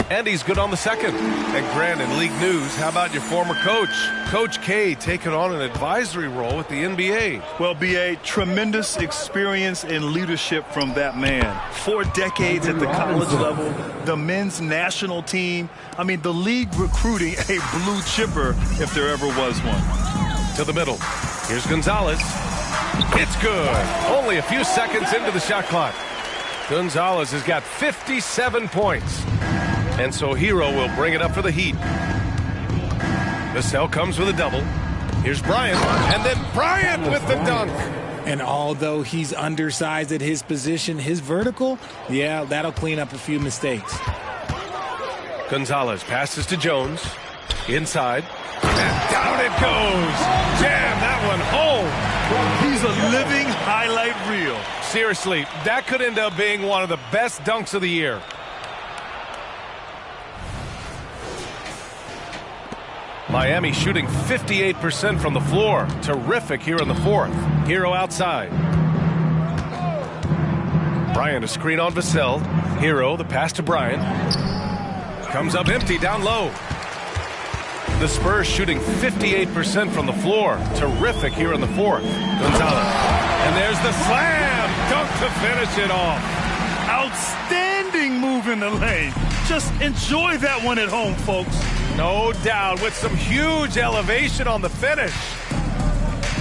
And he's good on the second. And Grant, in league news, how about your former coach? Coach K taking on an advisory role with the NBA. Well, B.A., tremendous experience and leadership from that man. 4 decades at the college level, the men's national team. I mean, the league recruiting a blue chipper if there ever was one. To the middle. Here's Gonzalez. It's good. Only a few seconds into the shot clock. Gonzalez has got 57 points. And so Hero will bring it up for the Heat. Vassell comes with a double. Here's Bryant. And then Bryant with the dunk. And although he's undersized at his position, his vertical, yeah, that'll clean up a few mistakes. Gonzalez passes to Jones. Inside. And down it goes. Jam that one home. He's a living highlight reel. Seriously, that could end up being one of the best dunks of the year. Miami shooting 58% from the floor. Terrific here in the fourth. Hero outside. Bryant a screen on Vassell. Hero, the pass to Bryant. Comes up empty down low. The Spurs shooting 58% from the floor. Terrific here in the fourth. Gonzalez. And there's the slam. Dunk to finish it off. Outstanding move in the lane. Just enjoy that one at home, folks. No doubt, with some huge elevation on the finish.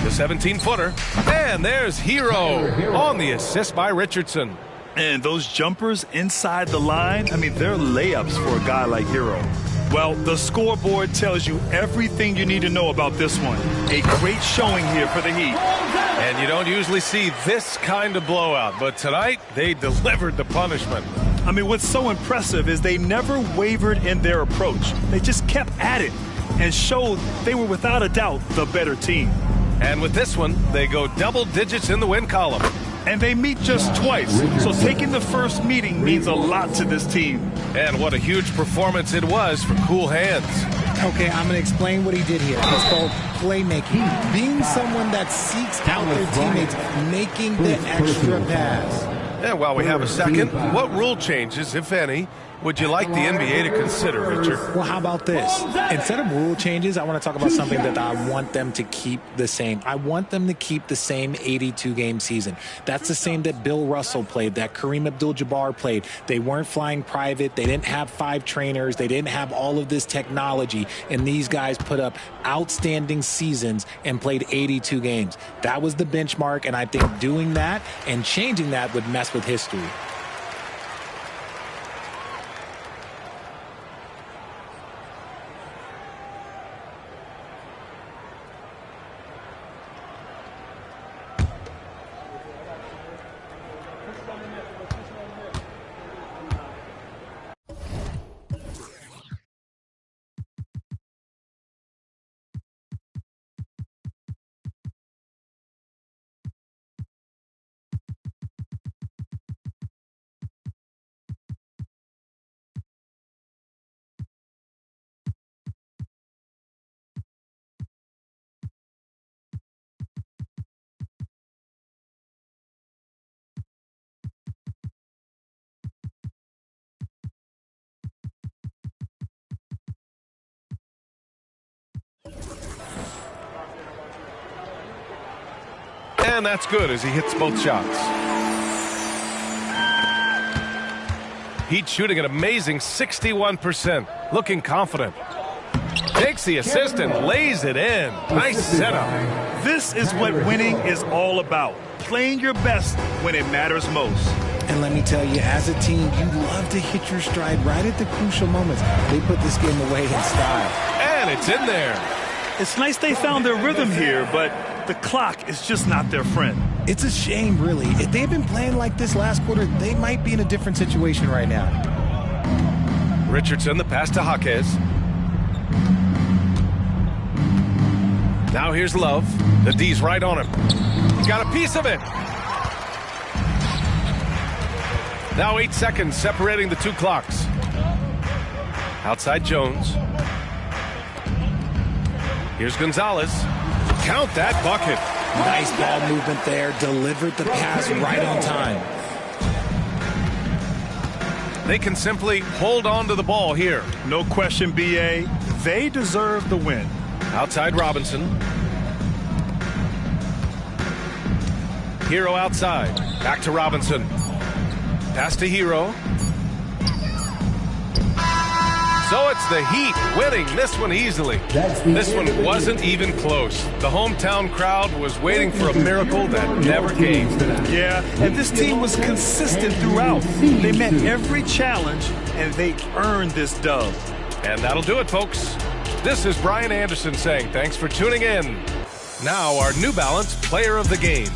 The 17-footer. And there's Hero on the assist by Richardson. And those jumpers inside the line, I mean, they're layups for a guy like Hero. Well, the scoreboard tells you everything you need to know about this one. A great showing here for the Heat. And you don't usually see this kind of blowout, but tonight they delivered the punishment. I mean, what's so impressive is they never wavered in their approach. They just kept at it and showed they were without a doubt the better team. And with this one, they go double digits in the win column. And they meet just twice, so taking the first meeting means a lot to this team. And what a huge performance it was for Cool Hands. Okay, I'm going to explain what he did here. It's called playmaking. Being someone that seeks out their teammates, making the extra pass. And while we have a second, what rule changes, if any, would you like the NBA to consider, Richard? Well, how about this? Instead of rule changes, I want to talk about something that I want them to keep the same. I want them to keep the same 82-game season. That's the same that Bill Russell played, that Kareem Abdul-Jabbar played. They weren't flying private. They didn't have 5 trainers. They didn't have all of this technology. And these guys put up outstanding seasons and played 82 games. That was the benchmark, and I think doing that and changing that would mess with history. And that's good as he hits both shots. Heat shooting an amazing 61%. Looking confident. Takes the assist and lays it in. Nice setup. This is what winning is all about. Playing your best when it matters most. And let me tell you, as a team, you love to hit your stride right at the crucial moments. They put this game away in style. And it's in there. It's nice they found their rhythm here, but the clock is just not their friend. It's a shame, really. If they had been playing like this last quarter, they might be in a different situation right now. Richardson, the pass to Jaquez. Now here's Love. The D's right on him. He's got a piece of it. Now 8 seconds separating the two clocks. Outside Jones. Here's Gonzalez. Count that bucket. Nice ball movement there. Delivered the pass right on time. They can simply hold on to the ball here. No question, B.A. They deserve the win. Outside Robinson. Hero outside. Back to Robinson. Pass to Hero. So it's the Heat winning this one easily. This one wasn't even close. The hometown crowd was waiting for a miracle that never came. Yeah, and this team was consistent throughout. They met every challenge, and they earned this dub. And that'll do it, folks. This is Brian Anderson saying thanks for tuning in. Now our New Balance Player of the Game.